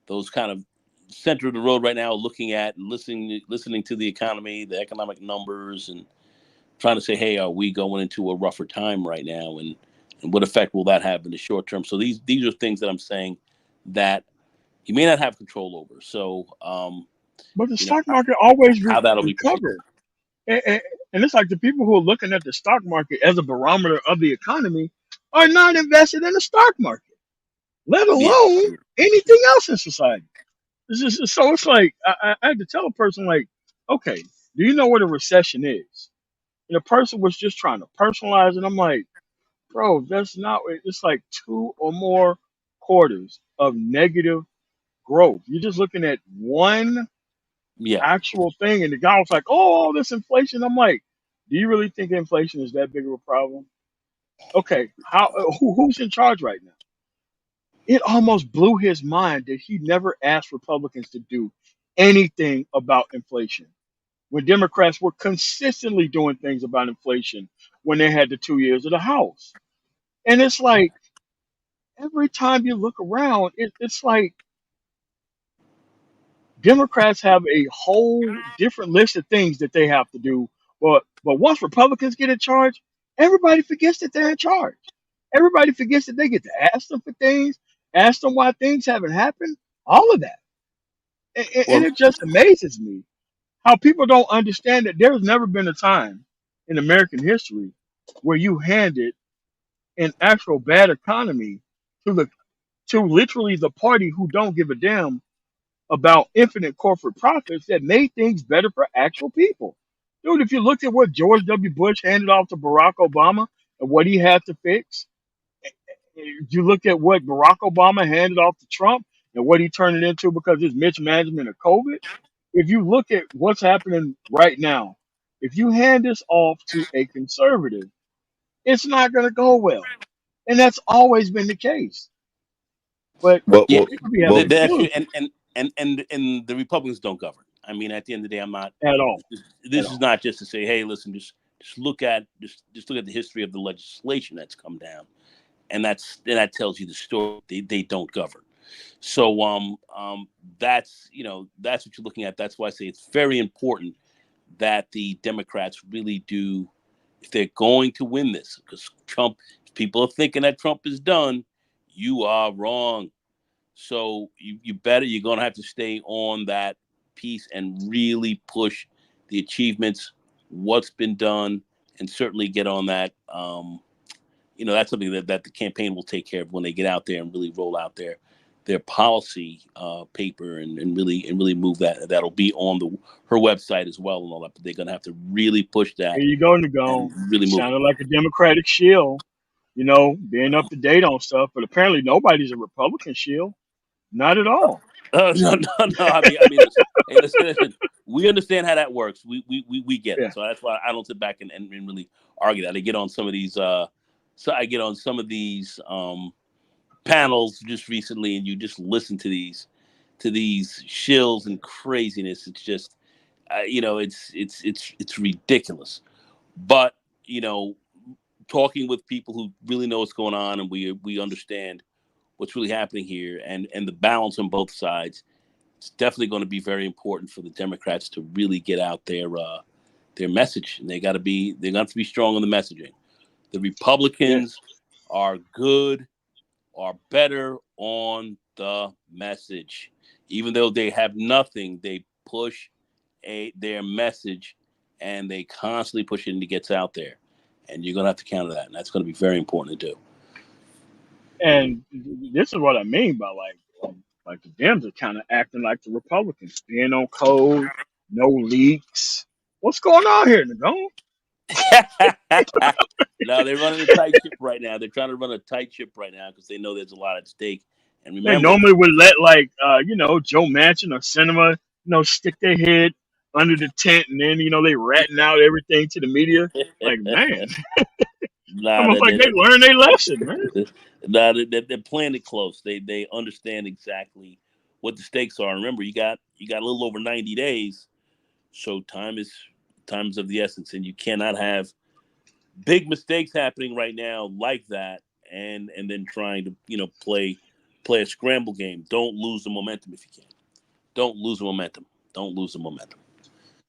A: those kind of center of the road right now, looking at and listening to the economy, the economic numbers, and trying to say, hey, are we going into a rougher time right now, and what effect will that have in the short term? So these are things that I'm saying that you may not have control over. So
B: But the
A: you know
B: stock market always
A: how that'll be perceived.
B: recovered. And it's like the people who are looking at the stock market as a barometer of the economy are not invested in the stock market, let
A: Yeah,
B: alone anything else in society. So it's like I had to tell a person like, okay, do you know what a recession is? And the person was just trying to personalize it. I'm like, bro, that's not. It's like two or more quarters of negative growth. You're just looking at one
A: yeah.
B: actual thing, and the guy was like, "Oh, all this inflation." I'm like, "Do you really think inflation is that big of a problem?" Okay, who's in charge right now? It almost blew his mind that he never asked Republicans to do anything about inflation when Democrats were consistently doing things about inflation when they had the 2 years of the House. And it's like every time you look around, it's like Democrats have a whole different list of things that they have to do. But once Republicans get in charge, everybody forgets that they're in charge. Everybody forgets that they get to ask them for things, ask them why things haven't happened, all of that. And
A: Well,
B: it just amazes me how people don't understand that there's never been a time in American history where you handed an actual bad economy to the to literally the party who don't give a damn about infinite corporate profits that made things better for actual people. Dude, if you looked at what George W. Bush handed off to Barack Obama and what he had to fix, you look at what Barack Obama handed off to Trump and what he turned it into because of his mismanagement of COVID. If you look at what's happening right now, if you hand this off to a conservative, it's not going to go well. And that's always been the case. But
C: Well,
A: yeah,
C: well,
B: people be having
C: well,
B: a
A: they
B: field
A: actually and the Republicans don't govern. I mean, at the end of the day, I'm not.
B: at all, at
A: This is
B: all.
A: not just to say, hey, listen, just look at just look at the history of the legislation that's come down, and that tells you the story. They don't govern. So that's that's what you're looking at. That's why I say it's very important that the Democrats really do, if they're going to win this, because Trump, if people are thinking that Trump is done, you are wrong. So you're gonna have to stay on that piece and really push the achievements, what's been done, and certainly get on that. That's something that the campaign will take care of when they get out there and really roll out their policy paper and really move that. That'll be on her website as well and all that. But they're gonna have to really push
B: Here
A: that
B: you go,
A: and
B: Nagone.
A: really move it.
B: Sounded like a Democratic shield, being up to date on stuff, but apparently nobody's a Republican shield. Not at all.
A: No, no, no. I mean, listen. Hey, listen. We understand how that works. We get it.
B: Yeah.
A: So that's why I don't sit back and really argue that. I get on some of these. So I get on some of these panels just recently, and you just listen to these shills and craziness. It's just, it's ridiculous. But you know, talking with people who really know what's going on, and we understand what's really happening here, and the balance on both sides, it's definitely going to be very important for the Democrats to really get out their message. And they're going to be strong on the messaging. The
B: Yeah.
A: Republicans are good, are better on the message. Even though they have nothing, they push their message, and they constantly push it and it gets out there. And you're going to have to counter that, and that's going to be very important to do.
B: And this is what I mean by like the Dems are kind of acting like the Republicans, being on code, no leaks. What's going on here, Nagone?
A: No, they're running a tight ship right now. They're trying to run a tight ship right now because they know there's a lot at stake. And
B: They
A: remember,
B: normally would let like Joe Manchin or Cinema, stick their head under the tent and then they ratting out everything to the media. Like, man,
A: nah,
B: almost like they learned their lesson, man.
A: nah, they're playing it close. They understand exactly what the stakes are. Remember, you got a little over 90 days, so time is of the essence, and you cannot have big mistakes happening right now like that, and then trying to play a scramble game. Don't lose the momentum if you can. Don't lose the momentum. Don't lose the momentum.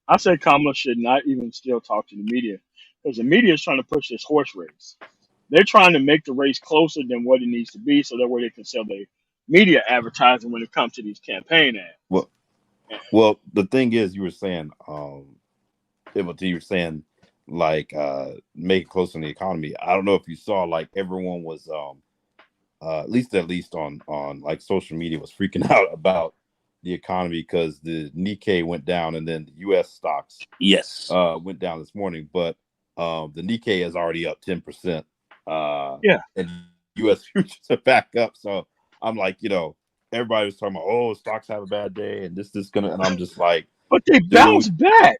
B: I say Kamala should not even still talk to the media because the media is trying to push this horse race. They're trying to make the race closer than what it needs to be, so that way they can sell their media advertising when it comes to these campaign ads.
C: Well, well, the thing is, you were saying, you were saying, like, make it close in the economy. I don't know if you saw, like, everyone was, at least on like social media was freaking out about the economy because the Nikkei went down and then the U.S. stocks
A: Yes.
C: went down this morning, but the Nikkei is already up 10%,
B: Yeah,
C: and U.S. futures are back up. So I'm like, everybody was talking about, oh, stocks have a bad day and this gonna, and I'm just like,
B: but they
C: dude,
B: bounced back.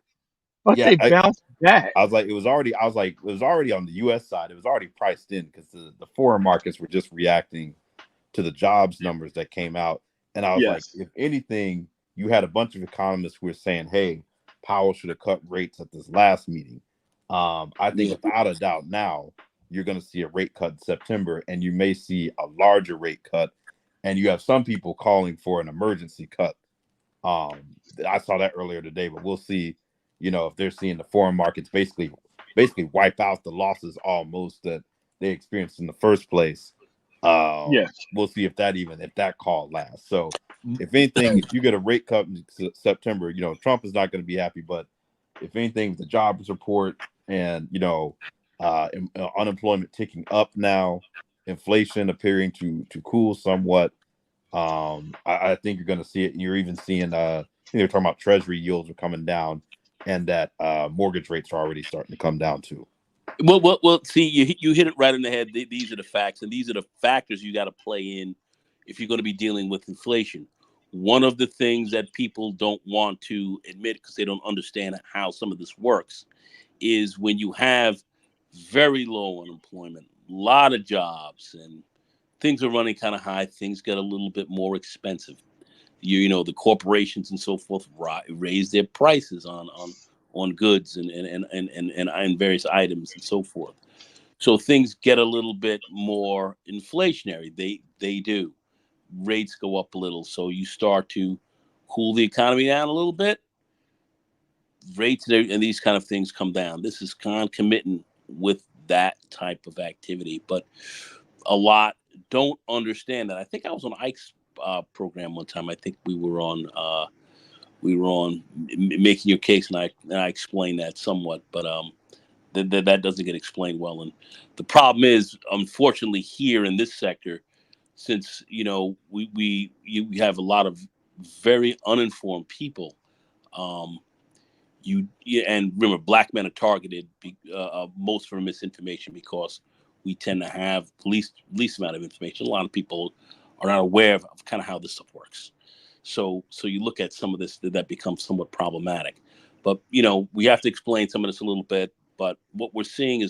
B: But
C: yeah,
B: they bounced back.
C: I was like, it was already on the U.S. side. It was already priced in because the foreign markets were just reacting to the jobs numbers that came out. And I was like,
B: Yes.
C: if anything, you had a bunch of economists who were saying, hey, Powell should have cut rates at this last meeting. I think
A: Yeah.
C: without a doubt now, you're going to see a rate cut in September, and you may see a larger rate cut. And you have some people calling for an emergency cut. Um, I saw that earlier today, but we'll see. If they're seeing the foreign markets basically wipe out the losses almost that they experienced in the first place.
B: Yes.
C: We'll see if that call lasts. So, if anything, if you get a rate cut in September, Trump is not going to be happy. But if anything, with the jobs report and unemployment ticking up now, inflation appearing to cool somewhat, I think you're going to see it. You're even seeing, I think they're talking about treasury yields are coming down, and that mortgage rates are already starting to come down too.
A: Well. See, you hit it right in the head. These are the facts, and these are the factors you got to play in if you're going to be dealing with inflation. One of the things that people don't want to admit because they don't understand how some of this works is when you have very low unemployment, a lot of jobs, and things are running kind of high. Things get a little bit more expensive. The corporations and so forth raise their prices on goods and various items and so forth. So things get a little bit more inflationary. They do. Rates go up a little, so you start to cool the economy down a little bit. Rates and these kind of things come down. This is concomitant with that type of activity, but a lot don't understand that. I think I was on Ike's program one time. I think we were on making your case, and I explained that somewhat, but that doesn't get explained well. And the problem is, unfortunately, here in this sector, since we have a lot of very uninformed people. Um, and remember, black men are targeted most for misinformation because we tend to have least amount of information. A lot of people are not aware of kind of how this stuff works. So you look at some of this that becomes somewhat problematic. But we have to explain some of this a little bit. But what we're seeing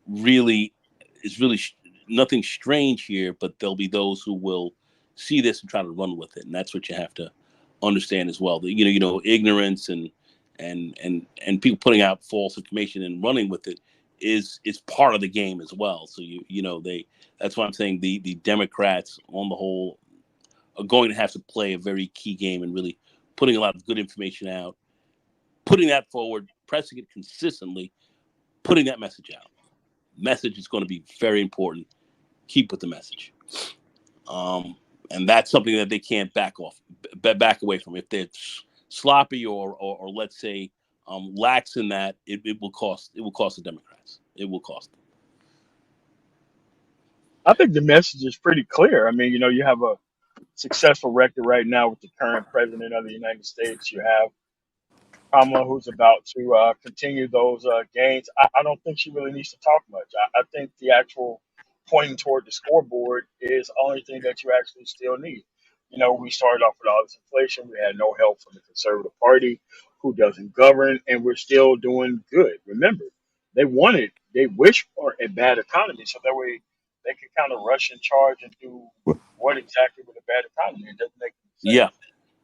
A: really is really nothing strange here. But there'll be those who will see this and try to run with it, and that's what you have to understand as well. Ignorance and people putting out false information and running with it is part of the game as well. So that's why I'm saying the Democrats on the whole are going to have to play a very key game and really putting a lot of good information out, putting that forward, pressing it consistently, putting that message out. Message is going to be very important. Keep with the message. Um, and that's something that they can't back away from. If they're sloppy or let's say lax in that, it will cost the Democrats. It will cost them.
B: I think the message is pretty clear. I mean, you have a successful record right now with the current president of the United States. You have Kamala, who's about to continue those gains. I don't think she really needs to talk much. I think the actual pointing toward the scoreboard is the only thing that you actually still need. We started off with all this inflation. We had no help from the Conservative Party, who doesn't govern, and we're still doing good. Remember, they wish for a bad economy, so that way they can kind of rush in charge and do what exactly with a bad economy. It doesn't make
A: Yeah,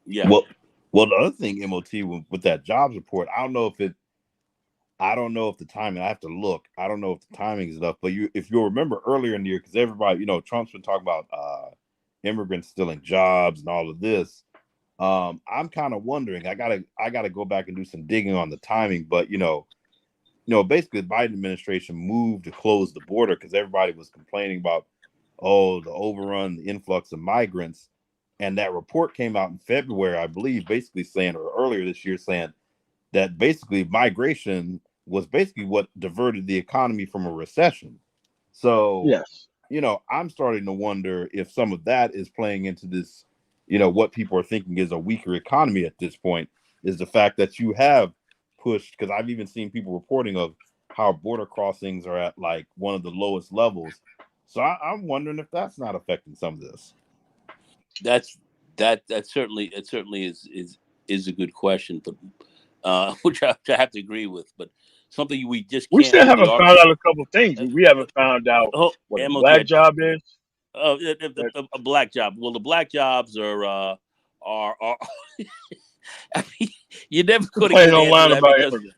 A: yeah.
C: Well, the other thing, MOT, with that jobs report, I don't know if the timing. I have to look. I don't know if the timing is enough. But if you'll remember earlier in the year, because everybody, Trump's been talking about immigrants stealing jobs and all of this. I'm kind of wondering. I gotta go back and do some digging on the timing. But basically, the Biden administration moved to close the border because everybody was complaining about, the overrun, the influx of migrants, and that report came out in February, I believe, basically saying, or earlier this year, saying that basically migration was basically what diverted the economy from a recession. So,
B: Yes.
C: I'm starting to wonder if some of that is playing into this, what people are thinking is a weaker economy at this point, is the fact that you have pushed, because I've even seen people reporting of how border crossings are at like one of the lowest levels. So I'm wondering if that's not affecting some of this.
A: That's that certainly is a good question, but which I have to agree with. But something we just
B: We
A: can't
B: still
A: really
B: haven't
A: argue.
B: found out a couple things.
A: Uh,
B: We haven't found out
A: oh,
B: what a
A: MOT,
B: black job is. That
A: a black job. Well, the black jobs are I mean, you're never going to get
B: complain
A: an answer to
B: online
A: that
B: about
A: because
B: immigrants.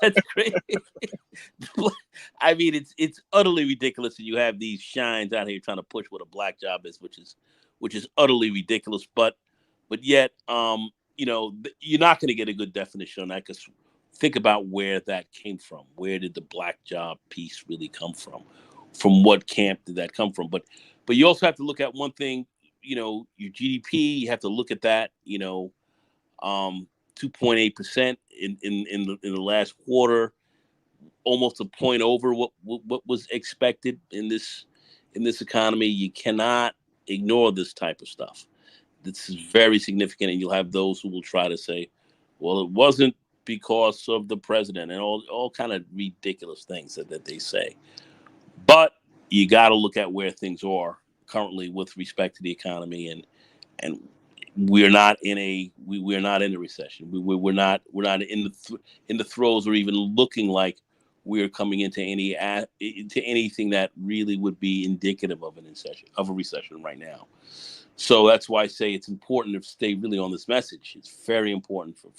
A: that's crazy. I mean, it's utterly ridiculous that you have these shines out here trying to push what a black job is, which is utterly ridiculous. But yet, you're not going to get a good definition on that because think about where that came from. Where did the black job piece really come from? From what camp did that come from? But you also have to look at one thing. Your GDP. You have to look at that. 2.8% in the last quarter, almost a point over what was expected in this economy. You cannot ignore this type of stuff. This is very significant, and you'll have those who will try to say, "Well, it wasn't because of the president," and all kind of ridiculous things that they say. But you got to look at where things are currently with respect to the economy, and we're not in a recession. We're not in the throes or even looking like we're coming into anything that really would be indicative of a recession right now. So that's why I say it's important to stay really on this message. It's very important for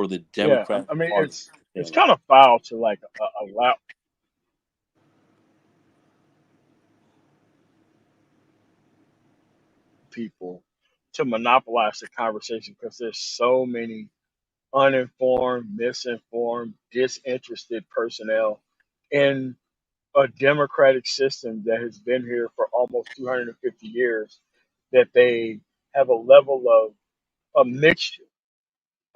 A: the
B: Yeah,
A: Democratic
B: I mean
A: Party.
B: it's kind of foul to like allow people to monopolize the conversation because there's so many uninformed, misinformed, disinterested personnel in a democratic system that has been here for almost 250 years that they have a level of a mixture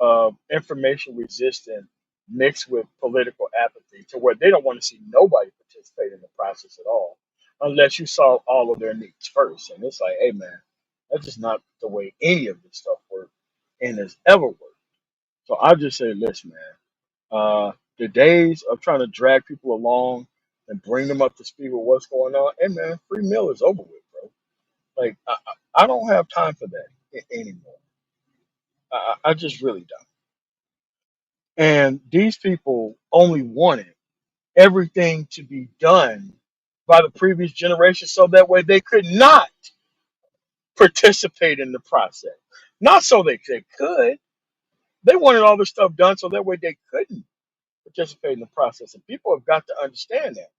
B: of information resistant mixed with political apathy to where they don't want to see nobody participate in the process at all unless you solve all of their needs first. And it's like, hey man, that's just not the way any of this stuff works and has ever worked. So I just say, listen, man, the days of trying to drag people along and bring them up to speed with what's going on, hey man, free meal is over with, bro. Like I don't have time for that anymore. I just really don't. And these people only wanted everything to be done by the previous generation so that way they could not participate in the process. Not so they could. They wanted all this stuff done so that way they couldn't participate in the process. And people have got to understand that.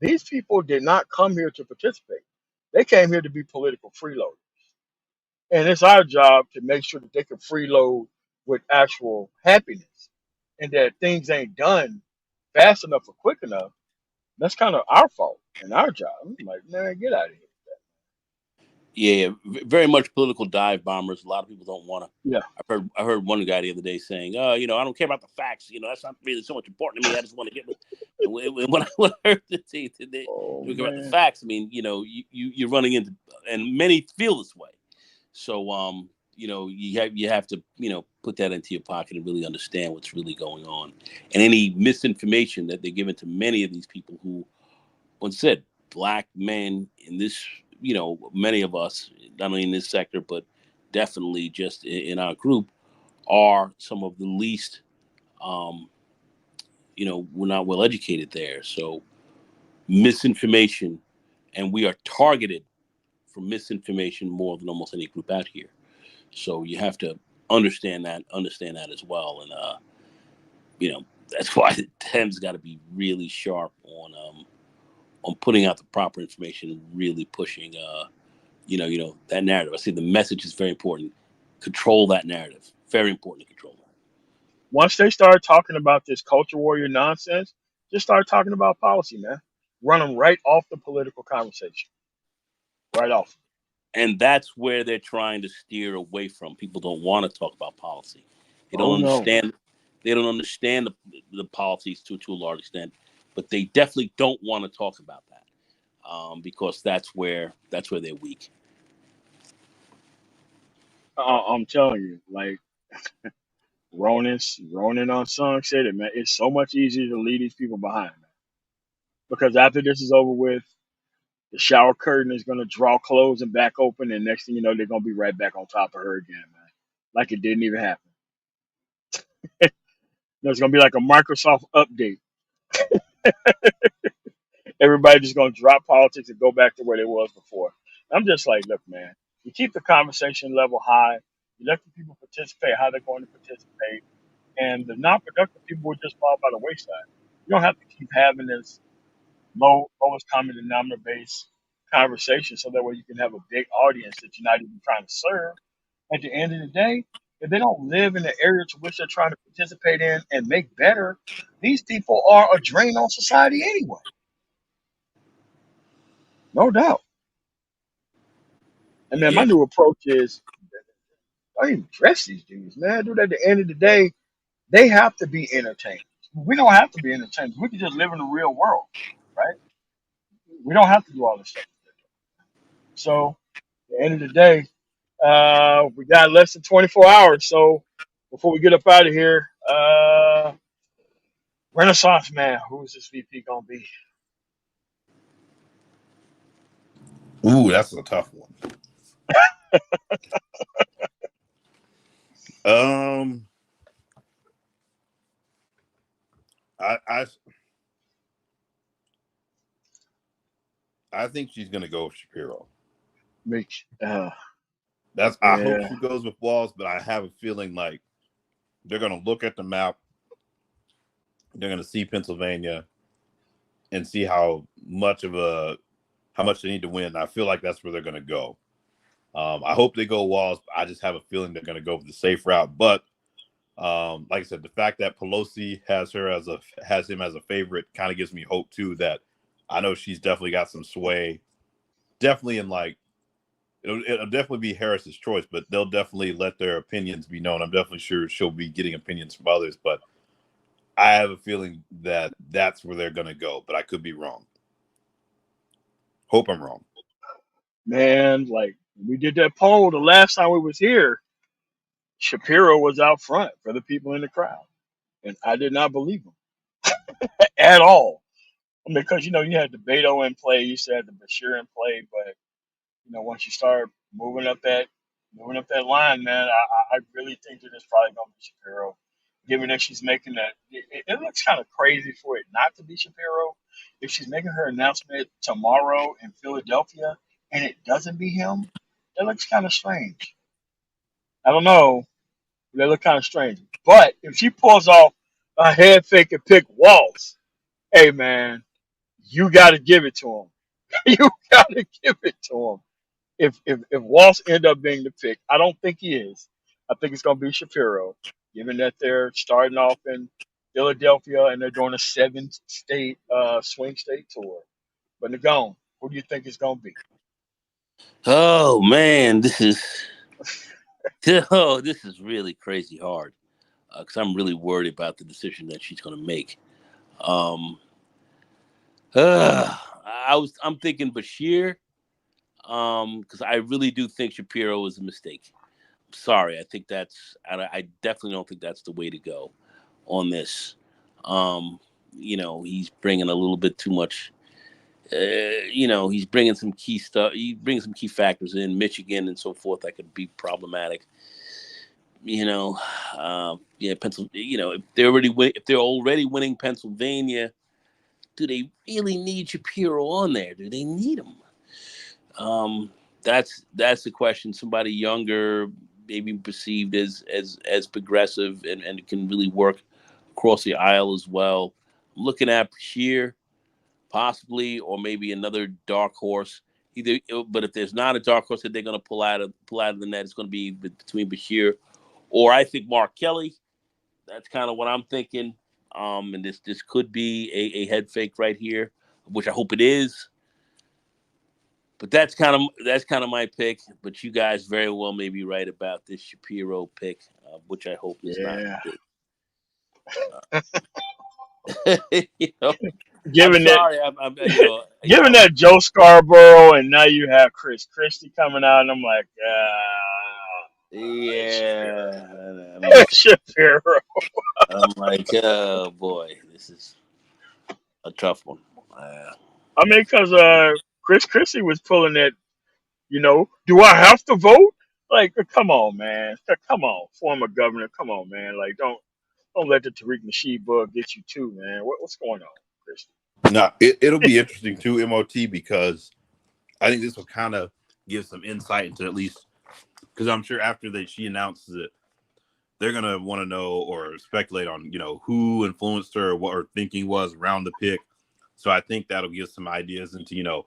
B: These people did not come here to participate. They came here to be political freeloaders. And it's our job to make sure that they can freeload with actual happiness and that things ain't done fast enough or quick enough. That's kind of our fault and our job. I'm like, man, get out of here.
A: Yeah, very much political dive bombers. A lot of people don't want to.
B: Yeah.
A: I heard one guy the other day saying, "Oh, I don't care about the facts. That's not really so much important to me. I just want to get." And when I heard they
B: Oh
A: talking about the
B: man.
A: facts, I mean, you're running into, and many feel this way. So, you have to put that into your pocket and really understand what's really going on, and any misinformation that they're giving to many of these people who once said black men in this, many of us, not only in this sector, but definitely just in our group, are some of the least, um, we're not well educated there. So misinformation, and we are targeted for misinformation more than almost any group out here. So you have to understand that as well, and that's why the Thames got to be really sharp on putting out the proper information and really pushing that narrative. I see the message is very important. Control that narrative. Very important to control that.
B: Once they start talking about this culture warrior nonsense, just start talking about policy, man. Run them right off the political conversation, right off.
A: And that's where they're trying to steer away from. People don't want to talk about policy. They don't
B: Oh no.
A: understand. They don't understand the policies to a large extent, but they definitely don't want to talk about that because that's where they're weak.
B: I'm telling you, like Ronan on Song said it, man. It's so much easier to leave these people behind, man. Because after this is over with, the shower curtain is going to draw closed and back open, and next thing you know, they're going to be right back on top of her again, man. Like it didn't even happen. There's going to be like a Microsoft update. Everybody just going to drop politics and go back to where they was before. I'm just like, look, man, you keep the conversation level high. You let the people participate how they're going to participate, and the non-productive people will just fall by the wayside. You don't have to keep having this lowest common denominator based conversation so that way you can have a big audience that you're not even trying to serve. At the end of the day, if they don't live in the area to which they're trying to participate in and make better, these people are a drain on society anyway. No doubt. And man, my
A: Yeah.
B: new approach is don't even dress these dudes, man. Dude, at the end of the day, they have to be entertained. We don't have to be entertained. We can just live in the real world, right? We don't have to do all this stuff. So at the end of the day, we got less than 24 hours. So before we get up out of here, Renaissance man, who is this VP gonna be?
C: Ooh, that's a tough one. Um, I I think she's gonna go with Shapiro.
B: Mitch.
C: That's I hope
B: Yeah,
C: she goes with Walls, but I have a feeling like they're gonna look at the map, they're gonna see Pennsylvania, and see how much they need to win. I feel like that's where they're gonna go. I hope they go Walls. I just have a feeling they're gonna go for the safe route. But like I said, the fact that Pelosi has him as a favorite kind of gives me hope too. That I know she's definitely got some sway. Definitely in like it'll definitely be Harris's choice, but they'll definitely let their opinions be known. I'm definitely sure she'll be getting opinions from others, but I have a feeling that that's where they're going to go, but I could be wrong. Hope I'm wrong.
B: man. Like we did that poll the last time we was here. Shapiro was out front for the people in the crowd, and I did not believe him at all. I mean, because you had the Beto in play, you said the Bashir in play, but once you start moving up that line, man, I really think that it's probably gonna be Shapiro. Given that she's making that, it looks kind of crazy for it not to be Shapiro. If she's making her announcement tomorrow in Philadelphia and it doesn't be him, that looks kind of strange. I don't know. That look kind of strange. But if she pulls off a head fake and pick Waltz, hey man, you got to give it to him. You got to give it to him. If Walsh end up being the pick, I don't think he is. I think it's going to be Shapiro, given that they're starting off in Philadelphia and they're doing a seven-state swing state tour. But Nagone, who do you think it's going to be?
A: Oh man, this is really crazy hard because I'm really worried about the decision that she's going to make. Um, I'm thinking Bashir because I really do think Shapiro is a mistake. Sorry, I definitely don't think that's the way to go on this. Um, he's bringing a little bit too much. He's bringing some key stuff. He brings some key factors in Michigan and so forth that could be problematic. Yeah, Pennsylvania. If they're already winning Pennsylvania, do they really need Shapiro on there? Do they need him? Um, that's the question. Somebody younger, maybe perceived as progressive and can really work across the aisle as well. I'm looking at Bashir possibly, or maybe another dark horse. Either, but if there's not a dark horse that they're going to pull out of the net, it's going to be between Bashir or I think Mark Kelly. That's kind of what I'm thinking. And this could be a head fake right here, which I hope it is. But that's kind of my pick. But you guys very well may be right about this Shapiro pick, which I hope is not.
B: Yeah.
A: you know, I'm
B: Given that,
A: sorry.
B: given that Joe Scarborough, and now you have Chris Christie coming out, and I'm like, Shapiro.
A: Yeah. I'm like,
B: Shapiro.
A: oh boy, this is a tough one. Uh,
B: I mean, because Chris Christie was pulling that. Do I have to vote? Like, come on, man. Come on, former governor. Come on, man. Like, don't let the Tariq Nasheed bug get you too, man. What's going on, Christie?
C: Now it'll be interesting too, MOT, because I think this will kind of give some insight into, at least because I'm sure after that she announces it, they're gonna want to know or speculate on who influenced her or what her thinking was around the pick. So I think that'll give some ideas into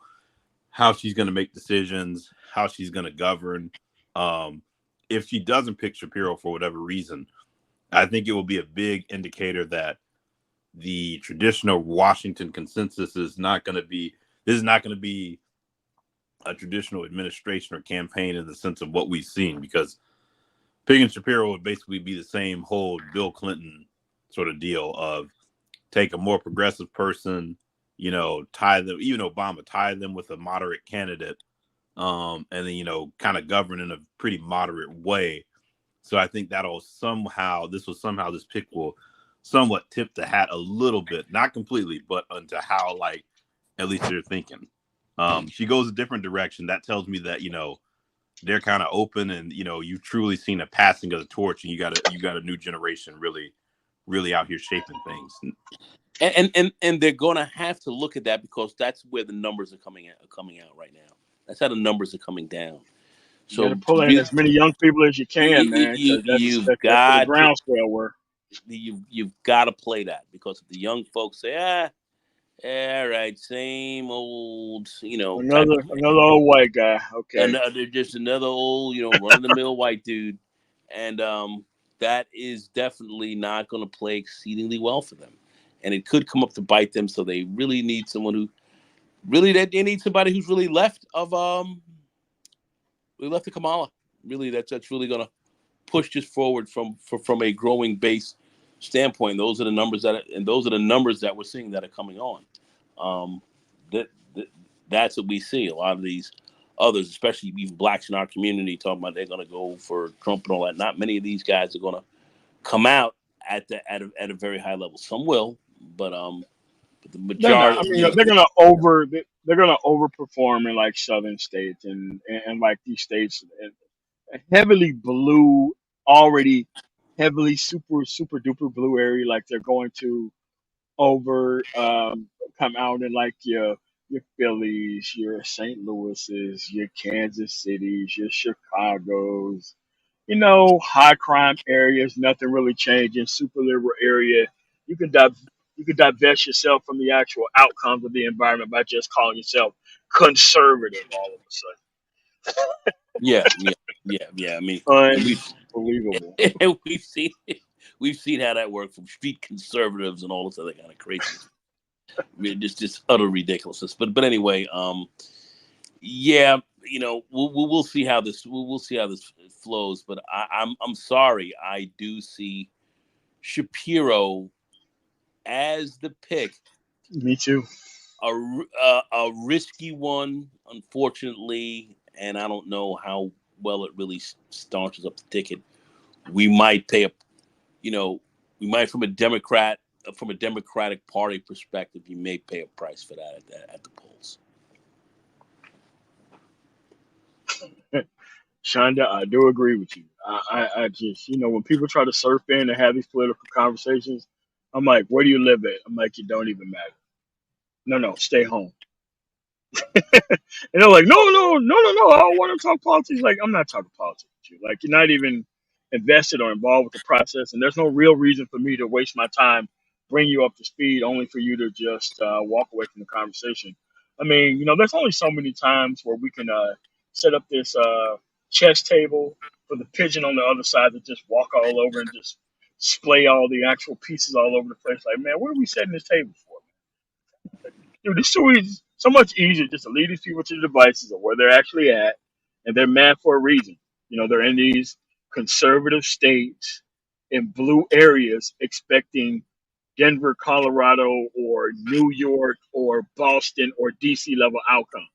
C: how she's gonna make decisions, how she's gonna govern. Um, if she doesn't pick Shapiro for whatever reason, I think it will be a big indicator that the traditional Washington consensus is not going to be. This is not going to be a traditional administration or campaign in the sense of what we've seen, because picking Shapiro would basically be the same whole Bill Clinton sort of deal of take a more progressive person, tie them, even Obama, tie them with a moderate candidate, and then, kind of govern in a pretty moderate way. So I think this pick will somewhat tip the hat a little bit, not completely, but onto how, like, at least they're thinking. She goes a different direction. That tells me that, they're kind of open, and you've truly seen a passing of the torch, and you got a new generation really, really out here shaping things.
A: and they're going to have to look at that because that's where the numbers are coming out right now. That's how the numbers are coming down.
B: You got to
A: So
B: pull in as many young people as you can, man, because
A: you've
B: that's where the
A: got to
B: groundswell were.
A: you've got to play that because if the young folks say all right, same old type of
B: Another old white guy. Okay.
A: another just another old run of the mill white dude, and that is definitely not going to play exceedingly well for them, and it could come up to bite them. So they really need someone who really they need somebody who's really left of Kamala. Really, that's really going to push this forward from a growing base standpoint. Those are the numbers that we're seeing that are coming on. Um, that, that that's what we see. A lot of these others, especially even blacks in our community, talking about they're going to go for Trump and all that. Not many of these guys are going to come out at a very high level. Some will, but the
B: They're not.
A: majority,
B: I mean, they're gonna overperform in like southern states and like these states heavily blue, already heavily super duper blue area. Like they're going to over come out in like your Phillies, your St. Louis's, your Kansas Cities, your Chicago's, high crime areas, nothing really changing, super liberal area. You can you can divest yourself from the actual outcomes of the environment by just calling yourself conservative all of
A: yeah, yeah, yeah. I mean,
B: a
A: and
B: sudden. Unbelievable.
A: we've seen we've seen how that worked from street conservatives and all this other kind of crazy. I mean, just utter ridiculousness. But anyway, yeah, we'll see how we'll see how this flows. But I'm sorry, I do see Shapiro as the pick,
B: Me too.
A: a risky one, unfortunately, and I don't know how well it really staunches up the ticket. We might pay a, you know, we might from a Democratic Party perspective, you may pay a price for that at the polls.
B: Shonda, I do agree with you. I just, when people try to surf in and have these political conversations, I'm like, where do you live at? I'm like, you don't even matter. No, no, stay home. And they're like, no, no, no, no, no, I don't want to talk politics. Like, I'm not talking politics with you. Like, you're not even invested or involved with the process, and there's no real reason for me to waste my time, bring you up to speed, only for you to just walk away from the conversation. I mean, there's only so many times where we can set up this chess table for the pigeon on the other side to just walk all over and just splay all the actual pieces all over the place. Like, man, what are we setting this table for? Dude, it's so easy, so much easier just to lead these people to the devices of where they're actually at, and they're mad for a reason. They're in these conservative states in blue areas, expecting Denver, Colorado, or New York, or Boston, or DC level outcomes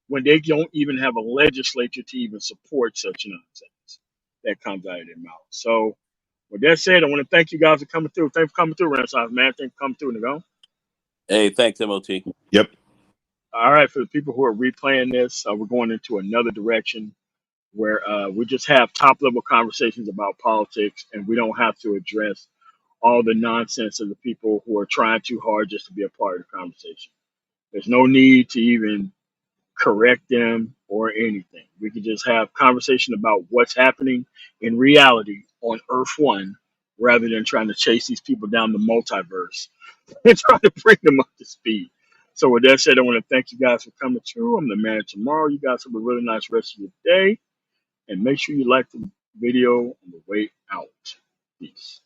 B: when they don't even have a legislature to even support such nonsense that comes out of their mouth. So, with that said, I want to thank you guys for coming through. Thanks for coming through, Renaissance man. Thanks for coming through, Nicole.
A: Hey, thanks, MOT.
C: Yep.
B: All right, for the people who are replaying this, we're going into another direction where we just have top level conversations about politics, and we don't have to address all the nonsense of the people who are trying too hard just to be a part of the conversation. There's no need to even correct them or anything. We can just have conversation about what's happening in reality on Earth One, rather than trying to chase these people down the multiverse and trying to bring them up to speed. So with that said, I want to thank you guys for coming through. I'm the man tomorrow. You guys have a really nice rest of your day, and make sure you like the video on the way out. Peace.